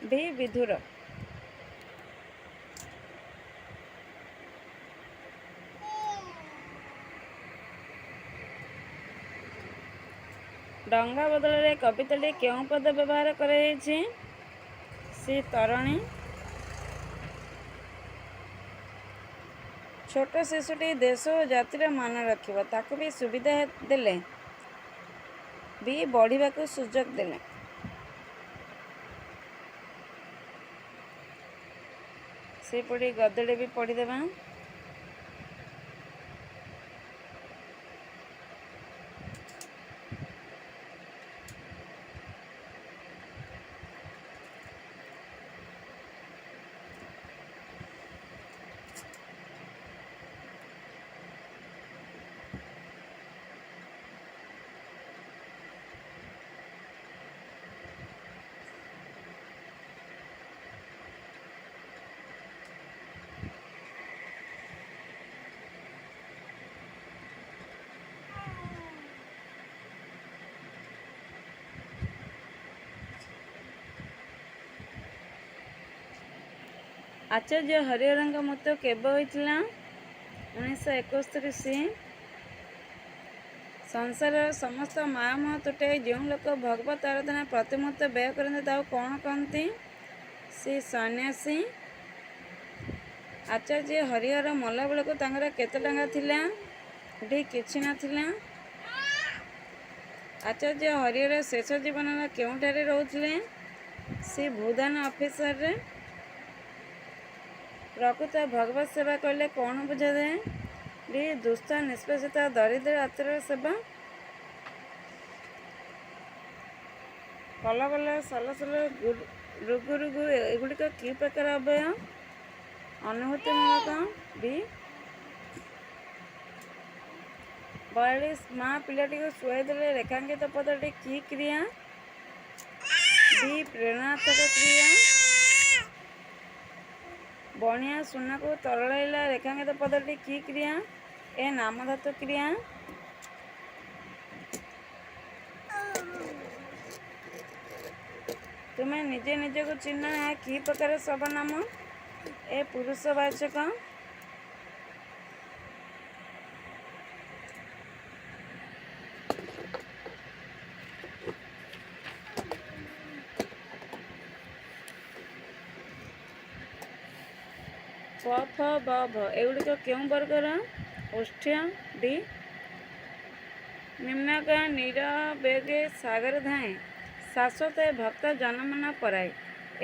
ଡି ବିଧୁର। ଡଙ୍ଗା ବଦଳରେ କବିତାଟି କେଉଁ ପଦ ବ୍ୟବହାର କରାଯାଇଛି? ସି ତରଣୀ। ଛୋଟ ଶିଶୁଟି ଦେଶ ଓ ଜାତିର ମାନ ରଖିବ, ତାକୁ ବି ସୁବିଧା ଦେଲେ, ବି ବଢ଼ିବାକୁ ସୁଯୋଗ ଦେଲେ। ସେପରି ଗଦ୍ୟଟି ବି ପଢ଼ିଦେବା। ଆଚାର୍ଯ୍ୟ ହରିହରଙ୍କ ମୃତ୍ୟୁ କେବେ ହୋଇଥିଲା? 1971। ସଂସାରର ସମସ୍ତ ମାୟାମୋହ ତୁଟାଇ ଯେଉଁ ଲୋକ ଭଗବତ ଆରାଧନା ପ୍ରତିମୁହୂର୍ତ୍ତ ବ୍ୟୟ କରନ୍ତି ତାକୁ କ'ଣ କହନ୍ତି? ସେ ସନ୍ନ୍ୟାସୀ। ଆଚାର୍ଯ୍ୟ ହରିହର ମଲାବେଳକୁ ତାଙ୍କର କେତେ ଟଙ୍କା ଥିଲା? ଡି କିଛି ନଥିଲା। ଆଚାର୍ଯ୍ୟ ହରିହର ଶେଷ ଜୀବନର କେଉଁଠାରେ ରହୁଥିଲେ? ସେ ଭୂଦାନ ଅଫିସରେ। ପ୍ରକୃତ ଭଗବତ ସେବା କହିଲେ କ'ଣ ବୁଝାଯାଏ? ଡି ଦୁସ୍ଥ ନିଷ୍ପେଷିତ ଦରିଦ୍ର ଆତ୍ମାର ସେବା। କଲ କଲ ସଲସଲ ରୁଗୁ ରୁଗୁ ଏଗୁଡ଼ିକ କି ପ୍ରକାର ଅବୟ? ଅନୁଭୂତିମୂଳକ। ବି 42 ମା ପିଲାଟିକୁ ଶୁଆଇଦେଲେ ରେଖାଙ୍କିତ ପଦଟି କି କ୍ରିୟା? ବି ପ୍ରେରଣାତ୍ମକ କ୍ରିୟା। ବଣିଆ ସୁନାକୁ ତରଳାଇଲା ରେଖାଙ୍କିତ ପଦଟି କି କ୍ରିୟା? ଏ ନାମଧାତୁ କ୍ରିୟା। ତୁମେ ନିଜେ ନିଜକୁ ଚିହ୍ନ ଏହା କି ପ୍ରକାର ସର୍ବନାମ? ଏ ପୁରୁଷବାଚକ। ପ ଫ ବ ଭ ଏଗୁଡ଼ିକ କେଉଁ ବର୍ଗର? ଓଷ୍ଠ୍ୟ। ଡି ନିମ୍ନକ ନିରବେଗେ ସାଗର ଧାଏଁ ଶାଶ୍ୱତ ଭକ୍ତ ଜନମନ ପରାଏ।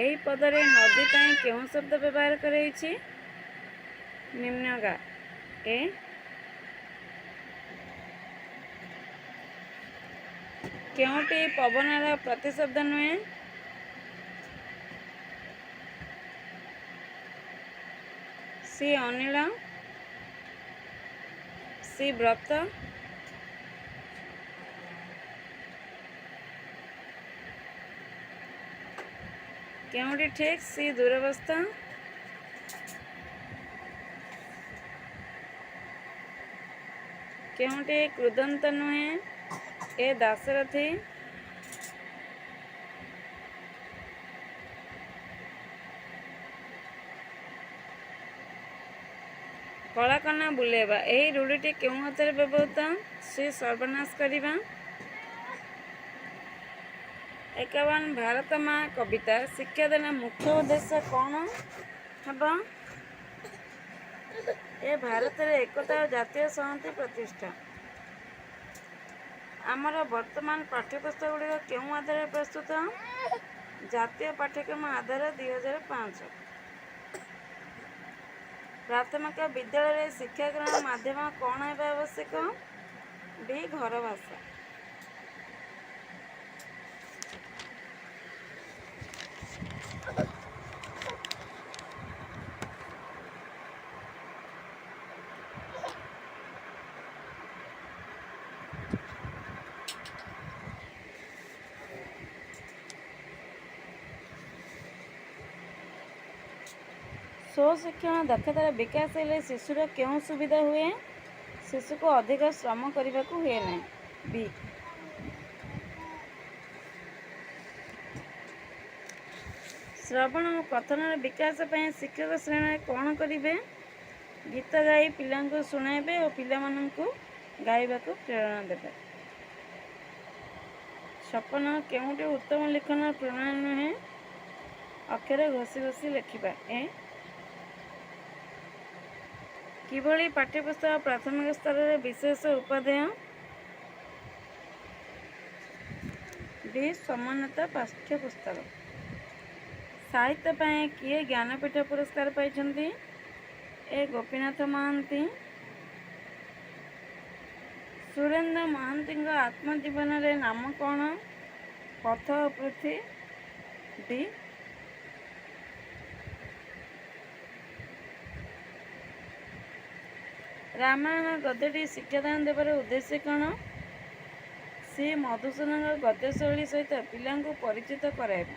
ଏହି ପଦରେ ନଦୀ ପାଇଁ କେଉଁ ଶବ୍ଦ ବ୍ୟବହାର କରାଯାଇଛି? ନିମ୍ନଗା। ଏ କେଉଁଟି ପବନର ପ୍ରତିଶବ୍ଦ ନୁହେଁ? ସି ଅନିଳ। ସି ବ୍ରତ। କେଉଁଟି ଠିକ୍? ସି ଦୂରବସ୍ଥ। କେଉଁଟି କୃଦନ୍ତ ନୁହେଁ? ଏ ଦାଶରଥୀ। କଳାକନା ବୁଲେଇବା ଏହି ରୂଢ଼ିଟି କେଉଁ ଅର୍ଥରେ ବ୍ୟବହୃତ? ସି ସର୍ବନାଶ କରିବା। 51 ଭାରତ ମା କବିତା ଶିକ୍ଷାଦାନ ମୁଖ୍ୟ ଉଦ୍ଦେଶ୍ୟ କ'ଣ ହେବ? ଏ ଭାରତରେ ଏକତା ଓ ଜାତୀୟ ସଂହତି ପ୍ରତିଷ୍ଠା। ଆମର ବର୍ତ୍ତମାନ ପାଠ୍ୟପୁସ୍ତକଗୁଡ଼ିକ କେଉଁ ଆଧାରରେ ପ୍ରସ୍ତୁତ? ଜାତୀୟ ପାଠ୍ୟକ୍ରମ ଆଧାର 2005। ପ୍ରାଥମିକ ବିଦ୍ୟାଳୟରେ ଶିକ୍ଷା ଗ୍ରହଣ ମାଧ୍ୟମ କ'ଣ ହେବା ଆବଶ୍ୟକ? ବି ଘର ଭାଷା। ସ୍ୱଶିକ୍ଷଣ ଦକ୍ଷତାର ବିକାଶ ହେଲେ ଶିଶୁର କେଉଁ ସୁବିଧା ହୁଏ? ଶିଶୁକୁ ଅଧିକ ଶ୍ରମ କରିବାକୁ ହୁଏ ନାହିଁ। ବି ଶ୍ରବଣ ଓ କଥନର ବିକାଶ ପାଇଁ ଶିକ୍ଷକ ଶ୍ରେଣୀରେ କ'ଣ କରିବେ? ଗୀତ ଗାଇ ପିଲାଙ୍କୁ ଶୁଣାଇବେ ଓ ପିଲାମାନଙ୍କୁ ଗାଇବାକୁ ପ୍ରେରଣା ଦେବେ। 56 କେଉଁଠି ଉତ୍ତମ ଲିଖନ ପ୍ରଣାଳୀ ନୁହେଁ? ଅକ୍ଷର ଘୋଷି ଘୋଷି ଲେଖିବା। ଏ କିଭଳି ପାଠ୍ୟପୁସ୍ତକ ପ୍ରାଥମିକ ସ୍ତରରେ ବିଶେଷ ଉପାଦେୟ? ଡି ସମନ୍ୱିତ ପାଠ୍ୟପୁସ୍ତକ। ସାହିତ୍ୟ ପାଇଁ କିଏ ଜ୍ଞାନପୀଠ ପୁରସ୍କାର ପାଇଛନ୍ତି? ଏ ଗୋପୀନାଥ ମହାନ୍ତି। ସୁରେନ୍ଦ୍ର ମହାନ୍ତିଙ୍କ ଆତ୍ମଜୀବନୀର ନାମ କ'ଣ? ପଥ ଓ ପୃଥ୍ୱୀ। ଡି ରାମାୟଣ ଗଦ୍ୟଟି ଶିକ୍ଷାଦାନ ଦେବାର ଉଦ୍ଦେଶ୍ୟ କ'ଣ? ସି ମଧୁସୂଦନଙ୍କ ଗଦ୍ୟଶୈଳୀ ସହିତ ପିଲାଙ୍କୁ ପରିଚିତ କରାଇବା।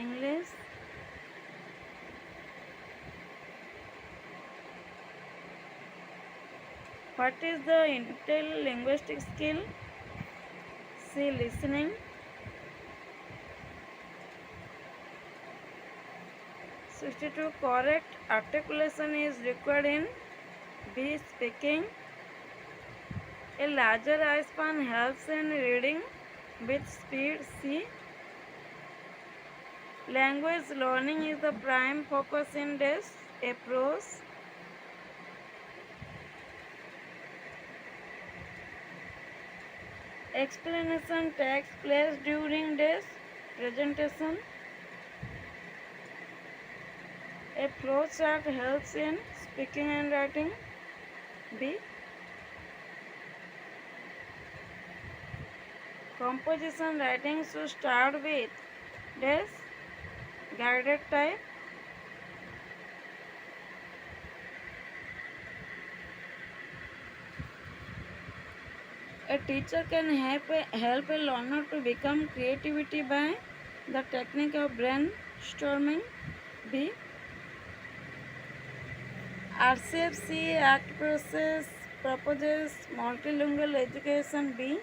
English. What is the interlinguistic skill? C. Listening. Correct articulation is required in B. Speaking. A larger eye span helps in reading with speed. C. Language learning is the prime focus in this. A. Prose. Explanation takes place during this presentation. A flow chart helps in speaking and writing. B. Composition writing should start with dash guided type. A teacher can help a learner to become creativity by the technique of brainstorming. B. RCFC Act process proposes multilingual education. B.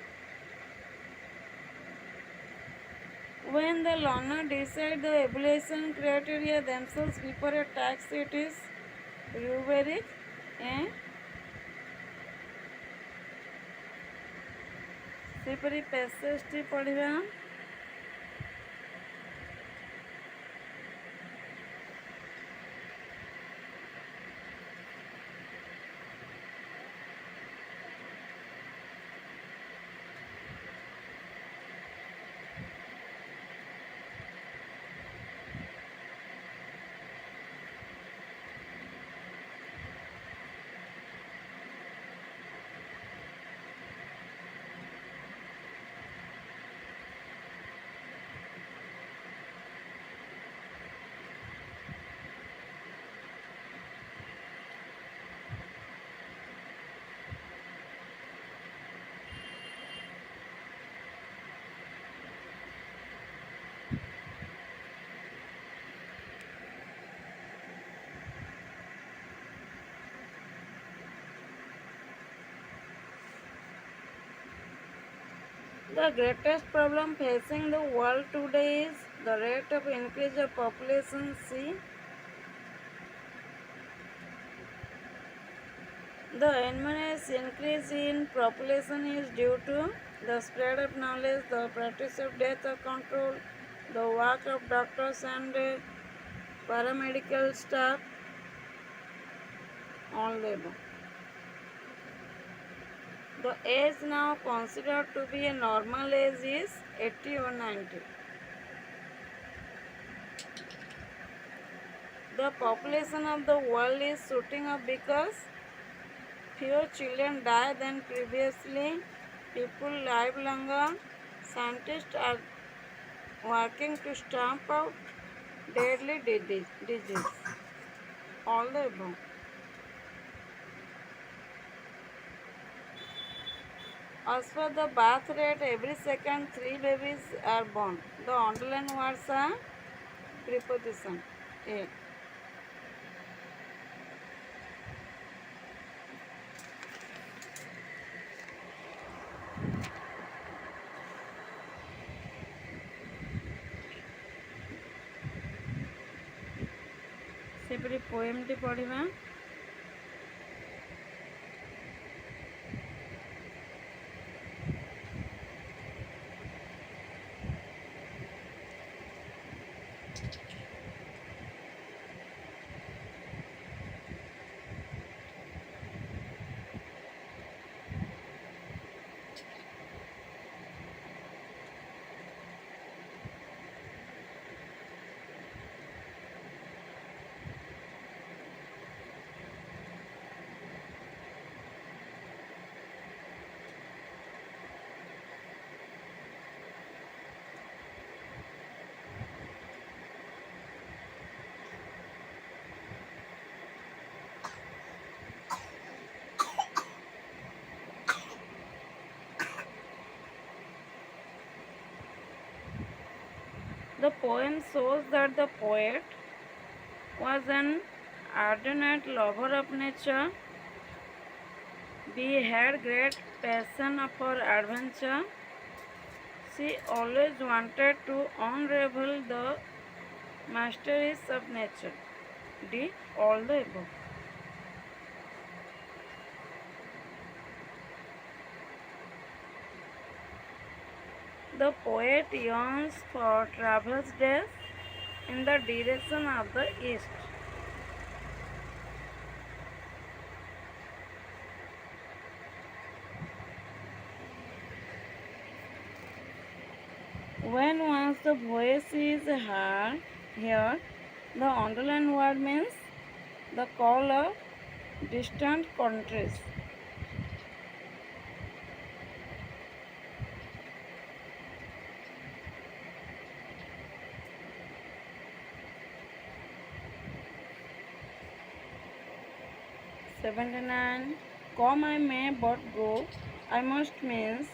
When the learner decides the evaluation criteria themselves before a task, it is rubric. A. ସେପରି ପ୍ୟାସେଜଟି ପଢ଼ିବା। The greatest problem facing the world today is the rate of increase of population. C. The enormous increase in population is due to the spread of knowledge, the practice of death control, the work of doctors and paramedical staff, all the above. The age now considered to be a normal age is 80 or 90. The population of the world is shooting up because fewer children die than previously. People live longer. Scientists are working to stamp out deadly disease. All the above. As for the birth rate, every second 3 babies are born. The underlined words are preposition. A. ସେପରି ପୋଏମ୍ଟି ପଢ଼ିବା। The poem shows that the poet was an ardent lover of nature. B. Had great passion for adventure. She always wanted to unravel the mysteries of nature. D. All the above. The poet yearns for travel's days in the direction of the east. When once the voice is heard, the underlined word means the call of distant countries. 79. Come I may but go, I must means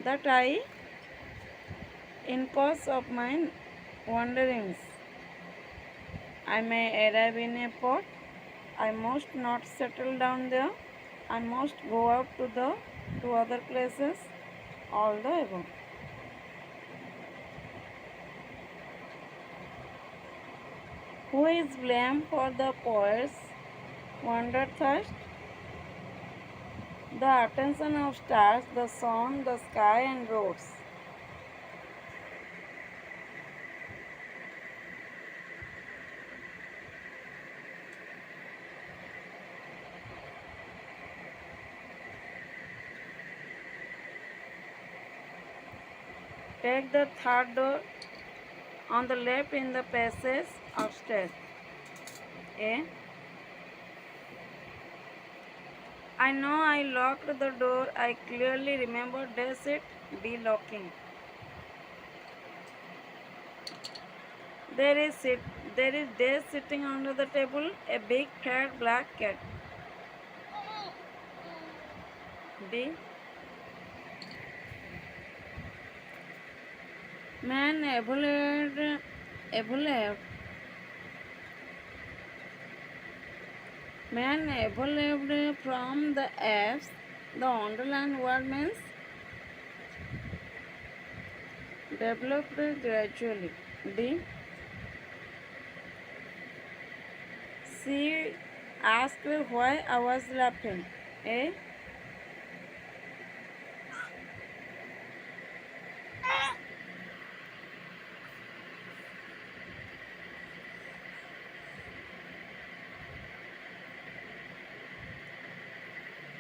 that I, in course of my wanderings, I may arrive in a port, I must not settle down there, I must go out to other places, all the above. Who is blamed for the poet's wanderthirst? The attention of stars, the sun, the sky, and roads. Take the third door on the left in the passage upstairs. A. I know I locked the door. I clearly remember dash it. B. Locking. There is Dash sitting under the table. A big fat black cat. D. Man evolved from the apes. The underlined word means developed gradually. D. She asked why I was laughing. A.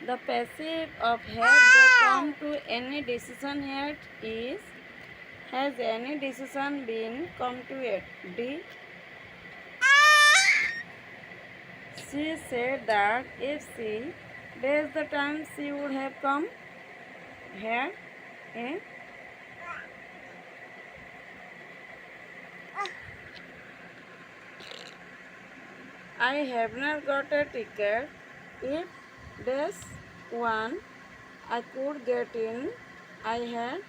The passive of have they come to any decision yet is has any decision been come to yet? D. She said that if she days the time she would have come here. A. I have not got a ticket. If dash one I could get in, I had.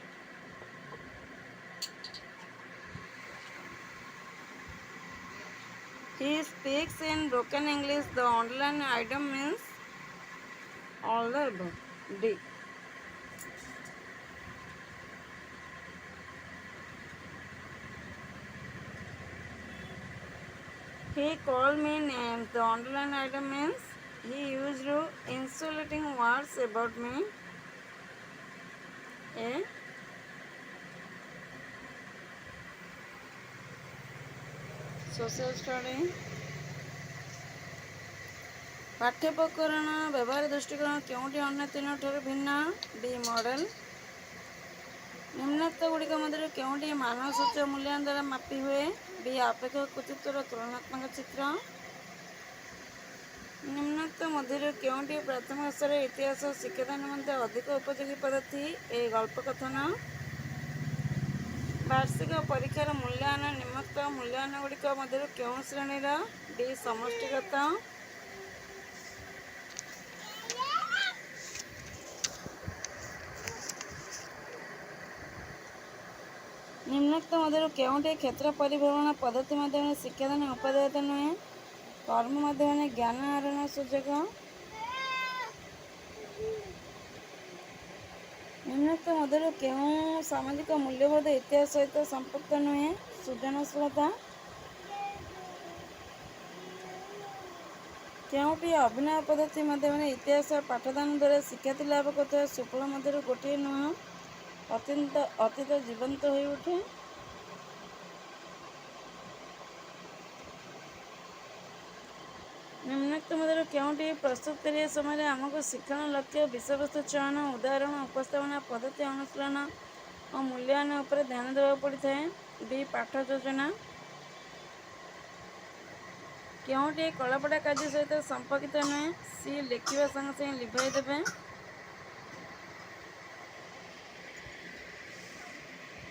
He speaks in broken English. The underlined item means all the above. D. He called me names. The underlined item means he used insulating words about me. A. Social study. पाठ्यप्रकरण व्यवहार दृष्टिकोण क्योंटी अन्य तीनों ठाରୁ भिन्न? डी. मॉडल. निम्नोक्त गुड़िक मध्य क्योंटी मानव सूच्य मूल्यांकन द्वारा मापी हुए? बी. अपेक्षक कृतित्वर तुलनात्मक चित्र. निम्नोक्त मध्य क्योंटी प्राथमिक स्तर इतिहास शिक्षादान निमंते अधिक उपयोगी पद्धति? ए. गल्पकथन. वार्षिक परीक्षार मूल्यांकन निम्नोक्त मूल्यांकन गुड़िक मध्य क्यों श्रेणीर? डी. समष्टिगत. निम्नोक्त मध्य क्योंटी क्षेत्र परिभ्रमण पद्धति माध्यम शिक्षादान उपादेयता नुहे? कर्म माध्यम ज्ञान आहरण सुजोग. निम्नोक्त मध्य क्यों सामाजिक मूल्यबोध इतिहास सहित संपृक्त नुहे? सृजनशीलता. क्योंटी अभिनय पद्धति माध्यम इतिहास पाठदान द्वारा शिक्षार्थी लाभ कर सुफल मध्य गोटे नुह अतीत जीवंत हो उठे. निम्नोक्त मध्य क्योंटी प्रस्तुत करने समय आमको शिक्षण लक्ष्य विषयवस्तु चयन उदाहरण उपस्थापना पद्धति अनुशीलन और मूल्यांकन उपर ध्यान देवा पड़ता है. बी. पाठ योजना. क्योंटी कलापटा कार्य सहित संपर्कित नुहे? सी. लिखा संगे संगे लिभाई देवे.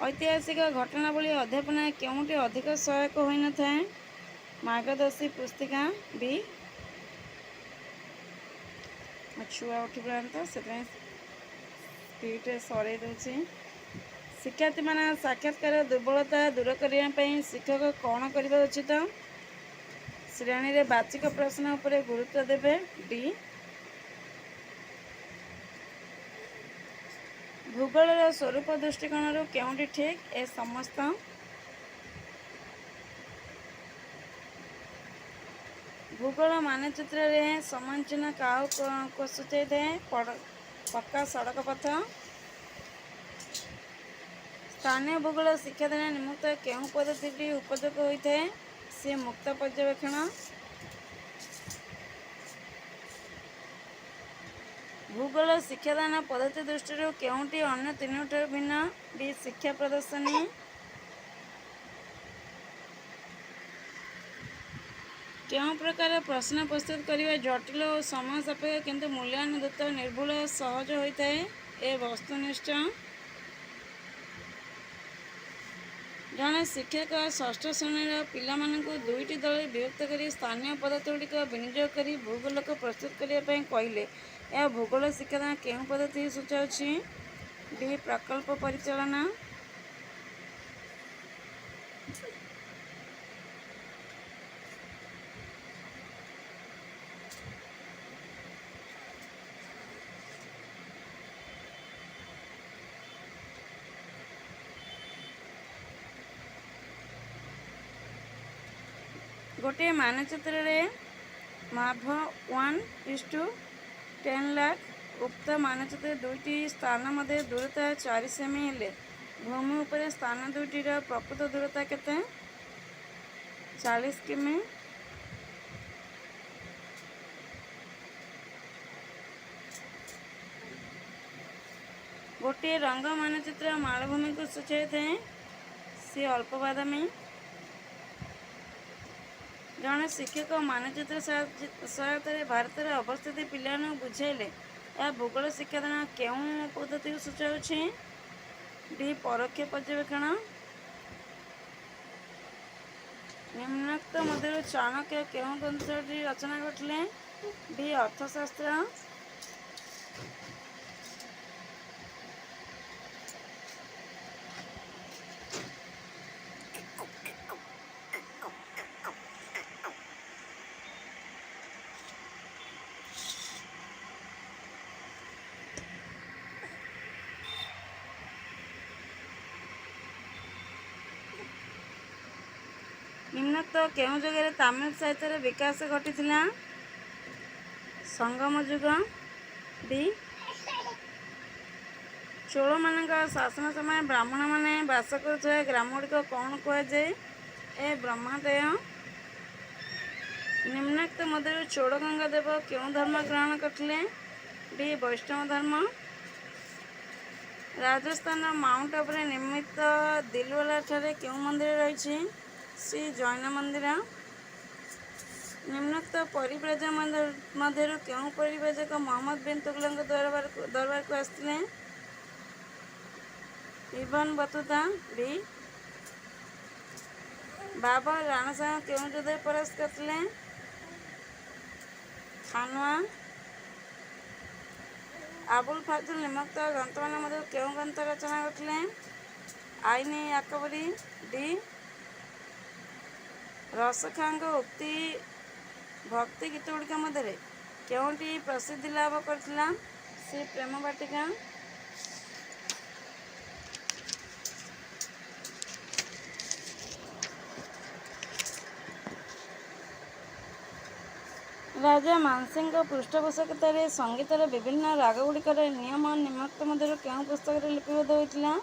ऐतिहासिक घटनावली अध्यापन क्योंटी अधिक सहायक होई न थाए? मार्गदर्शी पुस्तिका. बी. ମୋ ଛୁଆ ଉଠିପଡ଼ାନ୍ତି ତ ସେଥିପାଇଁ ସ୍ପିଡ଼୍ରେ ସରେଇ ଦେଉଛି। ଶିକ୍ଷାର୍ଥୀମାନଙ୍କ ସାକ୍ଷାତକାର ଦୁର୍ବଳତା ଦୂର କରିବା ପାଇଁ ଶିକ୍ଷକ କ'ଣ କରିବା ଉଚିତ? ଶ୍ରେଣୀରେ ବାଚିକ ପ୍ରଶ୍ନ ଉପରେ ଗୁରୁତ୍ୱ ଦେବେ। ଡି, ଭୂଗୋଳର ସ୍ୱରୂପ ଦୃଷ୍ଟିକୋଣରୁ କେଉଁଟି ଠିକ୍? ଏ ସମସ୍ତ। ଭୂଗୋଳ ମାନଚିତ୍ରରେ ସମାନ ଚିହ୍ନ କାହାକୁ ସୂଚାଇଥାଏ? ପକ୍କା ସଡ଼କ ପଥ। ସ୍ଥାନୀୟ ଭୂଗୋଳ ଶିକ୍ଷାଦାନ ନିମନ୍ତେ କେଉଁ ପଦ୍ଧତିଟି ଉପଯୋଗ ହୋଇଥାଏ? ସେ ମୁକ୍ତ ପର୍ଯ୍ୟବେକ୍ଷଣ। ଭୂଗୋଳ ଶିକ୍ଷାଦାନ ପଦ୍ଧତି ଦୃଷ୍ଟିରୁ କେଉଁଟି ଅନ୍ୟ ତିନୋଟିଠାରୁ ଭିନ୍ନ? ଡି, ଶିକ୍ଷା ପ୍ରଦର୍ଶନୀ। କେଉଁ ପ୍ରକାର ପ୍ରଶ୍ନ ପ୍ରସ୍ତୁତ କରିବା ଜଟିଳ ଓ ସମୟ ସାପେକ୍ଷ କିନ୍ତୁ ମୂଲ୍ୟାୟନ ନିର୍ଭୁଲ ସହଜ ହୋଇଥାଏ? ଏ ବସ୍ତୁନିଷ୍ଠ। ଜଣେ ଶିକ୍ଷକ ଷଷ୍ଠ ଶ୍ରେଣୀର ପିଲାମାନଙ୍କୁ ଦୁଇଟି ଦଳରେ ବିଭକ୍ତ କରି ସ୍ଥାନୀୟ ପଦାର୍ଥଗୁଡ଼ିକ ବିନିଯୋଗ କରି ଭୂଗୋଳକୁ ପ୍ରସ୍ତୁତ କରିବା ପାଇଁ କହିଲେ। ଏହା ଭୂଗୋଳ ଶିକ୍ଷାଦାନ କେଉଁ ପଦ୍ଧତି ସୂଚାଉଛି? ଡି, ପ୍ରକଳ୍ପ ପରିଚାଳନା। ଗୋଟିଏ ମାନଚିତ୍ରରେ ମାପ 1:10 ଲାଖ। ଉକ୍ତ ମାନଚିତ୍ରରେ ଦୁଇଟି ସ୍ଥାନ ମଧ୍ୟରେ ଦୂରତା 4 ସେମି ହେଲେ ଭୂମି ଉପରେ ସ୍ଥାନ ଦୁଇଟିର ପ୍ରକୃତ ଦୂରତା କେତେ? 40 କିମି। ଗୋଟିଏ ରଙ୍ଗ ମାନଚିତ୍ର ମାଳଭୂମିକୁ ସୂଚାଇଥାଏ। ସେ ଅଳ୍ପ ବାଦାମୀ। ଜଣେ ଶିକ୍ଷକ ମାନଚିତ୍ର ସହାୟତାରେ ଭାରତରେ ଅବସ୍ଥିତ ପିଲାମାନଙ୍କୁ ବୁଝାଇଲେ। ଏହା ଭୂଗୋଳ ଶିକ୍ଷାଦାନ କେଉଁ ପଦ୍ଧତିକୁ ସୂଚାଉଛି? ଡି, ପରୋକ୍ଷ ପର୍ଯ୍ୟବେକ୍ଷଣ। ନିମ୍ନୋକ୍ତ ମଧ୍ୟରୁ ଚାଣକ୍ୟ କେଉଁ ଗ୍ରନ୍ଥଟି ରଚନା କରିଥିଲେ? ଡି, ଅର୍ଥଶାସ୍ତ୍ର। ନିମ୍ନୋକ୍ତ କେଉଁ ଯୁଗରେ ତାମିଲ ସାହିତ୍ୟର ବିକାଶ ଘଟିଥିଲା? ସଙ୍ଗମ ଯୁଗ। ଡି, ଚୋଳମାନଙ୍କ ଶାସନ ସମୟରେ ବ୍ରାହ୍ମଣମାନେ ବାସ କରୁଥିବା ଗ୍ରାମଗୁଡ଼ିକ କ'ଣ କୁହାଯାଏ? ଏ, ବ୍ରହ୍ମାଦେୟ। ନିମ୍ନୋକ୍ତ ମଧ୍ୟରୁ ଚୋଡ଼ଗଙ୍ଗ ଦେବ କେଉଁ ଧର୍ମ ଗ୍ରହଣ କରିଥିଲେ? ଡି, ବୈଷ୍ଣବ ଧର୍ମ। ରାଜସ୍ଥାନର ମାଉଣ୍ଟ ଆବୁରେ ନିର୍ମିତ ଦିଲୱାଲା ଠାରେ କେଉଁ ମନ୍ଦିର ରହିଛି? ଶ୍ରୀ ଜୈନ ମନ୍ଦିର। ନିମ୍ନୋକ୍ତ ପରିବ୍ରାଜକ ମଧ୍ୟରୁ କେଉଁ ପରିବ୍ରାଜକ ମହମ୍ମଦ ବିନ୍ ତୁଗଲକଙ୍କ ଦରବାରକୁ ଆସିଥିଲେ? Ibn Battuta. D, Babar Rana ଶାହଙ୍କୁ କେଉଁ ଯୁଦ୍ଧରେ ପରାସ୍ତ କରିଥିଲେ? ଖାନୱା। ଆବୁଲ ଫଜଲ ନିମ୍ନୋକ୍ତ ଗ୍ରନ୍ଥମାନଙ୍କ ମଧ୍ୟରୁ କେଉଁ ଗ୍ରନ୍ଥ ରଚନା କରିଥିଲେ? ଆଇନ ଆକବରୀ। ଡି, ରସ ଖାଁଙ୍କ ଉକ୍ତି ଭକ୍ତି ଗୀତଗୁଡ଼ିକ ମଧ୍ୟରେ କେଉଁଟି ପ୍ରସିଦ୍ଧି ଲାଭ କରିଥିଲା? ଶ୍ରୀ ପ୍ରେମ ବାଟିକା। ରାଜା ମାନସିଂହଙ୍କ ପୃଷ୍ଠପୋଷକତାରେ ସଙ୍ଗୀତର ବିଭିନ୍ନ ରାଗଗୁଡ଼ିକର ନିୟମ ନିମ୍ନୋକ୍ତ ମଧ୍ୟରୁ କେଉଁ ପୁସ୍ତକରେ ଲିପିବଦ୍ଧ ହୋଇଥିଲା?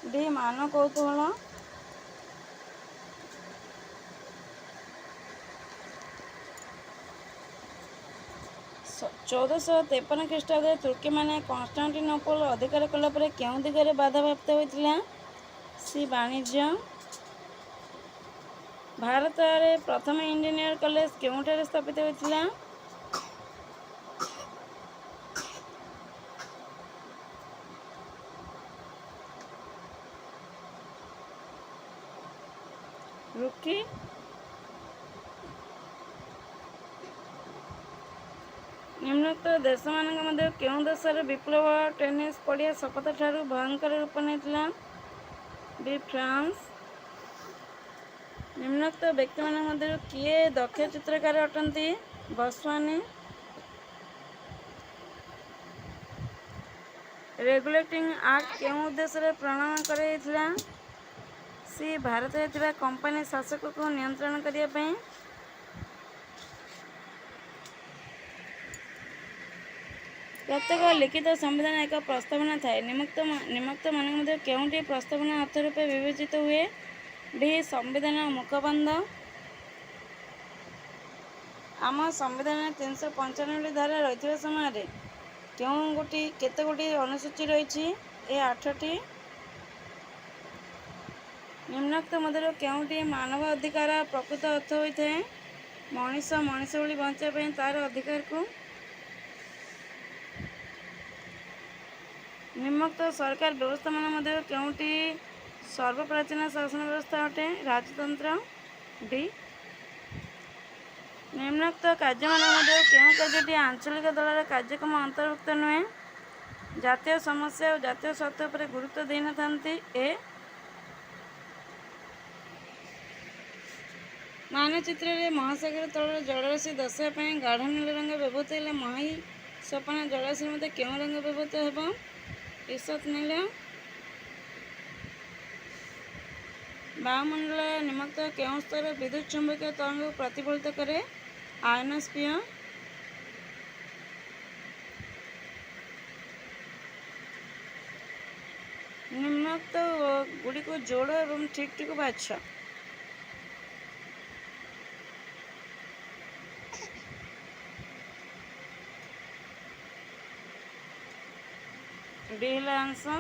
ଡି, ମାନ କୌତୂହଳ। 1453 ଖ୍ରୀଷ୍ଟାବ୍ଦରେ ତୁର୍କୀମାନେ କନଷ୍ଟାଣ୍ଟିନୋପଲ ଅଧିକାର କଲା ପରେ କେଉଁ ଦିଗରେ ବାଧାପ୍ରାପ୍ତ ହୋଇଥିଲା? ଶ୍ରୀ ବାଣିଜ୍ୟ। ଭାରତରେ ପ୍ରଥମ ଇଞ୍ଜିନିୟରିଂ କଲେଜ କେଉଁଠାରେ ସ୍ଥାପିତ ହୋଇଥିଲା? ରୁକି। ନିମ୍ନ ନିମ୍ନୋକ୍ତ ଦେଶମାନଙ୍କ ମଧ୍ୟରୁ କେଉଁ ଦେଶରେ ବିପ୍ଳବ ଟେନିସ୍ ପଡ଼ିଆ ଶପଥ ଠାରୁ ଭୟଙ୍କର ରୂପ ନେଇଥିଲା? ବି ଫ୍ରାନ୍ସ। ନିମ୍ନୋକ୍ତ ବ୍ୟକ୍ତିମାନଙ୍କ ମଧ୍ୟରୁ କିଏ ଦକ୍ଷ ଚିତ୍ରକାର ଅଟନ୍ତି? ବସ୍ୱାନୀ। ରେଗୁଲେଟିଂ ଆକ୍ଟ କେଉଁ ଉଦ୍ଦେଶ୍ୟରେ ପ୍ରଣୟନ କରାଯାଇଥିଲା? ସି ଭାରତରେ ଥିବା କମ୍ପାନୀ ଶାସକକୁ ନିୟନ୍ତ୍ରଣ କରିବା ପାଇଁ। ପ୍ରତ୍ୟେକ ଲିଖିତ ସମ୍ବିଧାନ ଏକ ପ୍ରସ୍ତାବନା ଥାଏ। ନିମ୍ନୋକ୍ତମାନଙ୍କ ମଧ୍ୟରୁ କେଉଁଟି ପ୍ରସ୍ତାବନା ଅର୍ଥ ରୂପେ ବିବେଚିତ ହୁଏ? ଡି ସମ୍ବିଧାନ ମୁଖବନ୍ଧ। ଆମ ସମ୍ବିଧାନରେ 395ଟି ଧାରା ରହିଥିବା ସମୟରେ କେତେଗୋଟି ଅନୁସୂଚୀ ରହିଛି? ଏ 8ଟି। ନିମ୍ନୋକ୍ତ ମଧ୍ୟରୁ କେଉଁଟି ମାନବ ଅଧିକାର ପ୍ରକୃତ ଅର୍ଥ ହୋଇଥାଏ? ମଣିଷ ଭଳି ବଞ୍ଚିବା ପାଇଁ ତା'ର ଅଧିକାରକୁ। ନିମ୍ନୋକ୍ତ ସରକାର ବ୍ୟବସ୍ଥାମାନ ମଧ୍ୟରୁ କେଉଁଟି ସର୍ବପ୍ରାଚୀନ ଶାସନ ବ୍ୟବସ୍ଥା ଅଟେ? ରାଜତନ୍ତ୍ର। ଡି। ନିମ୍ନୋକ୍ତ କାର୍ଯ୍ୟମାନଙ୍କ ମଧ୍ୟରୁ କେଉଁ କାର୍ଯ୍ୟଟି ଆଞ୍ଚଳିକ ଦଳର କାର୍ଯ୍ୟକ୍ରମ ଅନ୍ତର୍ଭୁକ୍ତ ନୁହେଁ? ଜାତୀୟ ସମସ୍ୟା ଓ ଜାତୀୟ ସ୍ୱାର୍ଥ ଉପରେ ଗୁରୁତ୍ୱ ଦେଇନଥାନ୍ତି। ଏ। ମାନଚିତ୍ରରେ ମହାସାଗର ତଳର ଜଳରାଶି ଦର୍ଶାଇବା ପାଇଁ ଗାଢ଼ ନୀଳ ରଙ୍ଗ ବ୍ୟବହୃତ ହେଲେ ମହାସପନା ଜଳରାଶିର ମଧ୍ୟ କେଉଁ ରଙ୍ଗ ବ୍ୟବହୃତ ହେବ? ଈଷତ୍ ନୀଳ। ବାୟୁମଣ୍ଡଳର ନିମ୍ନୋକ୍ତ କେଉଁ ସ୍ତର ବିଦ୍ୟୁତ୍ ଚୁମ୍ବକୀୟ ତରଙ୍ଗକୁ ପ୍ରତିଫଳିତ କରେ? ଆୟନୋସ୍ଫିୟର। ନିମ୍ନୋକ୍ତ ଗୁଡ଼ିକୁ ଯୋଡ଼ ଏବଂ ଠିକ୍ଟିକୁ ବାଛ। ଡି ହେଲା ଆନ୍ସର।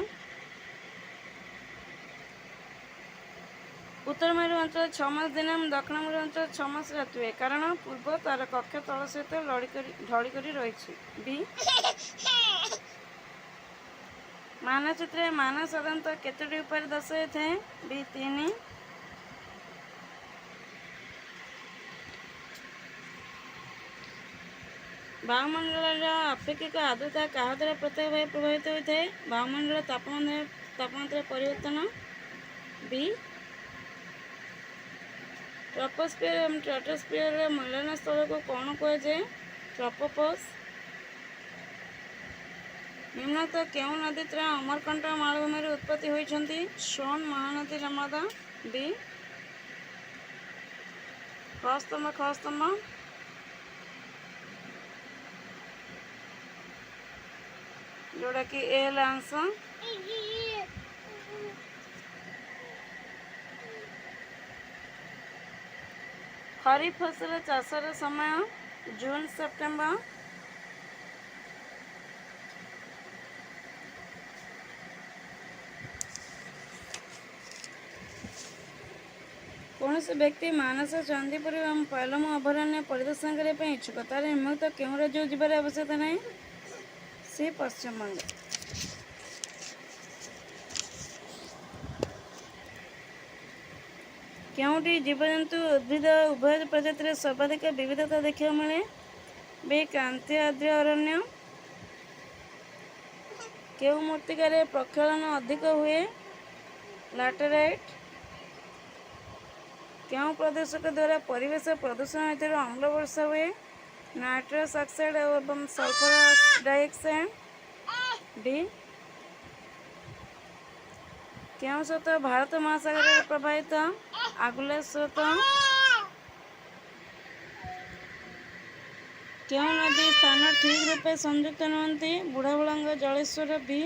ଉତ୍ତର ମେରୁ ଅଞ୍ଚଳ 6 ମାସ ଦିନ ଏବଂ ଦକ୍ଷିଣ ମେରୁ ଅଞ୍ଚଳ 6 ମାସ ରାତି ହୁଏ। କାରଣ ପୂର୍ବ ତାର କକ୍ଷ ତଳ ସହିତ ଢଳି କରି ରହିଛି। ବି। ମାନଚିତ୍ରରେ ମାନ ସାଧାରଣତଃ କେତୋଟି ଉପାୟରେ ଦର୍ଶାଯାଇଥାଏ? ବି 3। ବାୟୁମଣ୍ଡଳର ଆପେକ୍ଷିକ ଆର୍ଦ୍ରତା କାହା ଦ୍ୱାରା ପ୍ରତ୍ୟକ୍ଷ ଭାବେ ପ୍ରଭାବିତ ହୋଇଥାଏ? ବାୟୁମଣ୍ଡଳର ତାପମାତ୍ରା ପରିବର୍ତ୍ତନ। ବି। ଟ୍ରୋପୋସ୍ଫିୟର ଏବଂ ଷ୍ଟ୍ରାଟୋସ୍ଫିୟରର ମିଳନ ସ୍ଥଳକୁ କ'ଣ କୁହାଯାଏ? ଟ୍ରୋପୋପୋଜ। ନିମ୍ନୋକ୍ତ କେଉଁ ନଦୀ ତ୍ରୟ ଅମରକଣ୍ଟକ ମାଳଭୂମିରୁ ଉତ୍ପତ୍ତି ହୋଇଛନ୍ତି? ସୋନ ମହାନଦୀ ନର୍ମଦା। ବି। ଖ ଯୋଉଟାକି ଏ ହେଲା ଆନ୍ସର। ଖରିଫ ଫସଲ ଚାଷର ସମୟ ଜୁନ ସେପ୍ଟେମ୍ବର। କୌଣସି ବ୍ୟକ୍ତି ମାନସ ଚାନ୍ଦିପୁର ଏବଂ ପାଲମ ଅଭୟାରଣ୍ୟ ପରିଦର୍ଶନ କରିବା ପାଇଁ ଇଚ୍ଛୁକ। ତା'ର ନିମ୍ନୋକ୍ତ କେଉଁ ରାଜ୍ୟକୁ ଯିବାର ଆବଶ୍ୟକତା ନାହିଁ? ସି ପଶ୍ଚିମବଙ୍ଗ। କେଉଁଠି ଜୀବଜନ୍ତୁ ଉଦ୍ଭିଦ ଉଭୟ ପ୍ରଜାତିରେ ସର୍ବାଧିକ ବିବିଧତା ଦେଖିବାକୁ ମିଳେ? ବି କ୍ରାନ୍ତୀୟ ଆର୍ଦ୍ର ଅରଣ୍ୟ। କେଉଁ ମୃତ୍ତିକାରେ ପ୍ରକ୍ଷଳନ ଅଧିକ ହୁଏ? ଲାଟରାଇଟ୍। କେଉଁ ପ୍ରଦୂଷକ ଦ୍ୱାରା ପରିବେଶ ପ୍ରଦୂଷଣ ହେତୁ ଅମ୍ଳ ବର୍ଷା ହୁଏ? ନାଇଟ୍ରସ୍ ଅକ୍ସାଇଡ୍ ଏବଂ ସଲଫର ଡାଇଅକ୍ସାଇଡ୍। ଡି। କେଉଁ ସ୍ରୋତ ଭାରତ ମହାସାଗରରେ ପ୍ରବାହିତ? ଆଗୁଲା ସ୍ରୋତ। କେଉଁ ନଦୀ ସ୍ଥାନ ଠିକ୍ ରୂପେ ସଂଯୁକ୍ତ ନୁହନ୍ତି? ବୁଢ଼ାବୁଢ଼ାଙ୍କ ଜଳେଶ୍ୱର। ବି।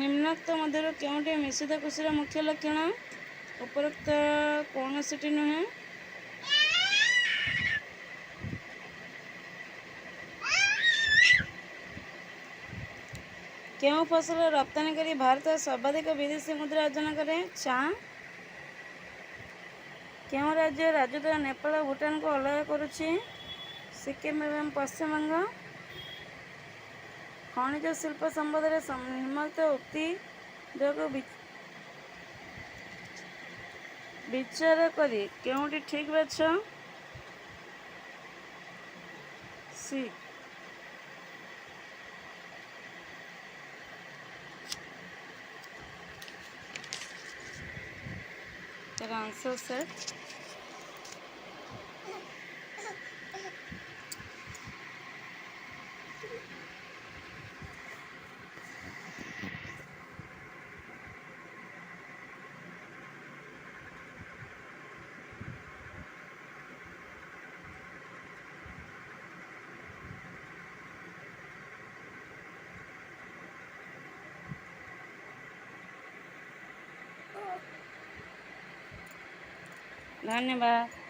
ନିମ୍ନୋକ୍ତ ମଧ୍ୟରୁ କେଉଁଟି ମିଶ୍ରିତ କୃଷିର ମୁଖ୍ୟ ଲକ୍ଷଣ? ଉପରୋକ୍ତ କୌଣସିଟି ନୁହେଁ। କେଉଁ ଫସଲ ରପ୍ତାନି କରି ଭାରତ ସର୍ବାଧିକ ବିଦେଶୀ ମୁଦ୍ରା ଅର୍ଜନ କରେ? ଚା'। କେଉଁ ରାଜ୍ୟ ରାଜଦ୍ୱାର ନେପାଳ ଓ ଭୁଟାନକୁ ଅଲଗା କରୁଛି? ସିକିମ୍ ଏବଂ ପଶ୍ଚିମବଙ୍ଗ। ଖଣିଜ ଶିଳ୍ପ ସମ୍ବନ୍ଧରେ ନିମ୍ନୋକ୍ତ ଉକ୍ତିଦ୍ୱୟକୁ ବିଚାର କରି କେଉଁଟି ଠିକ୍ ବାଛ? सी। तेरा आंसर सर धन्यवाद।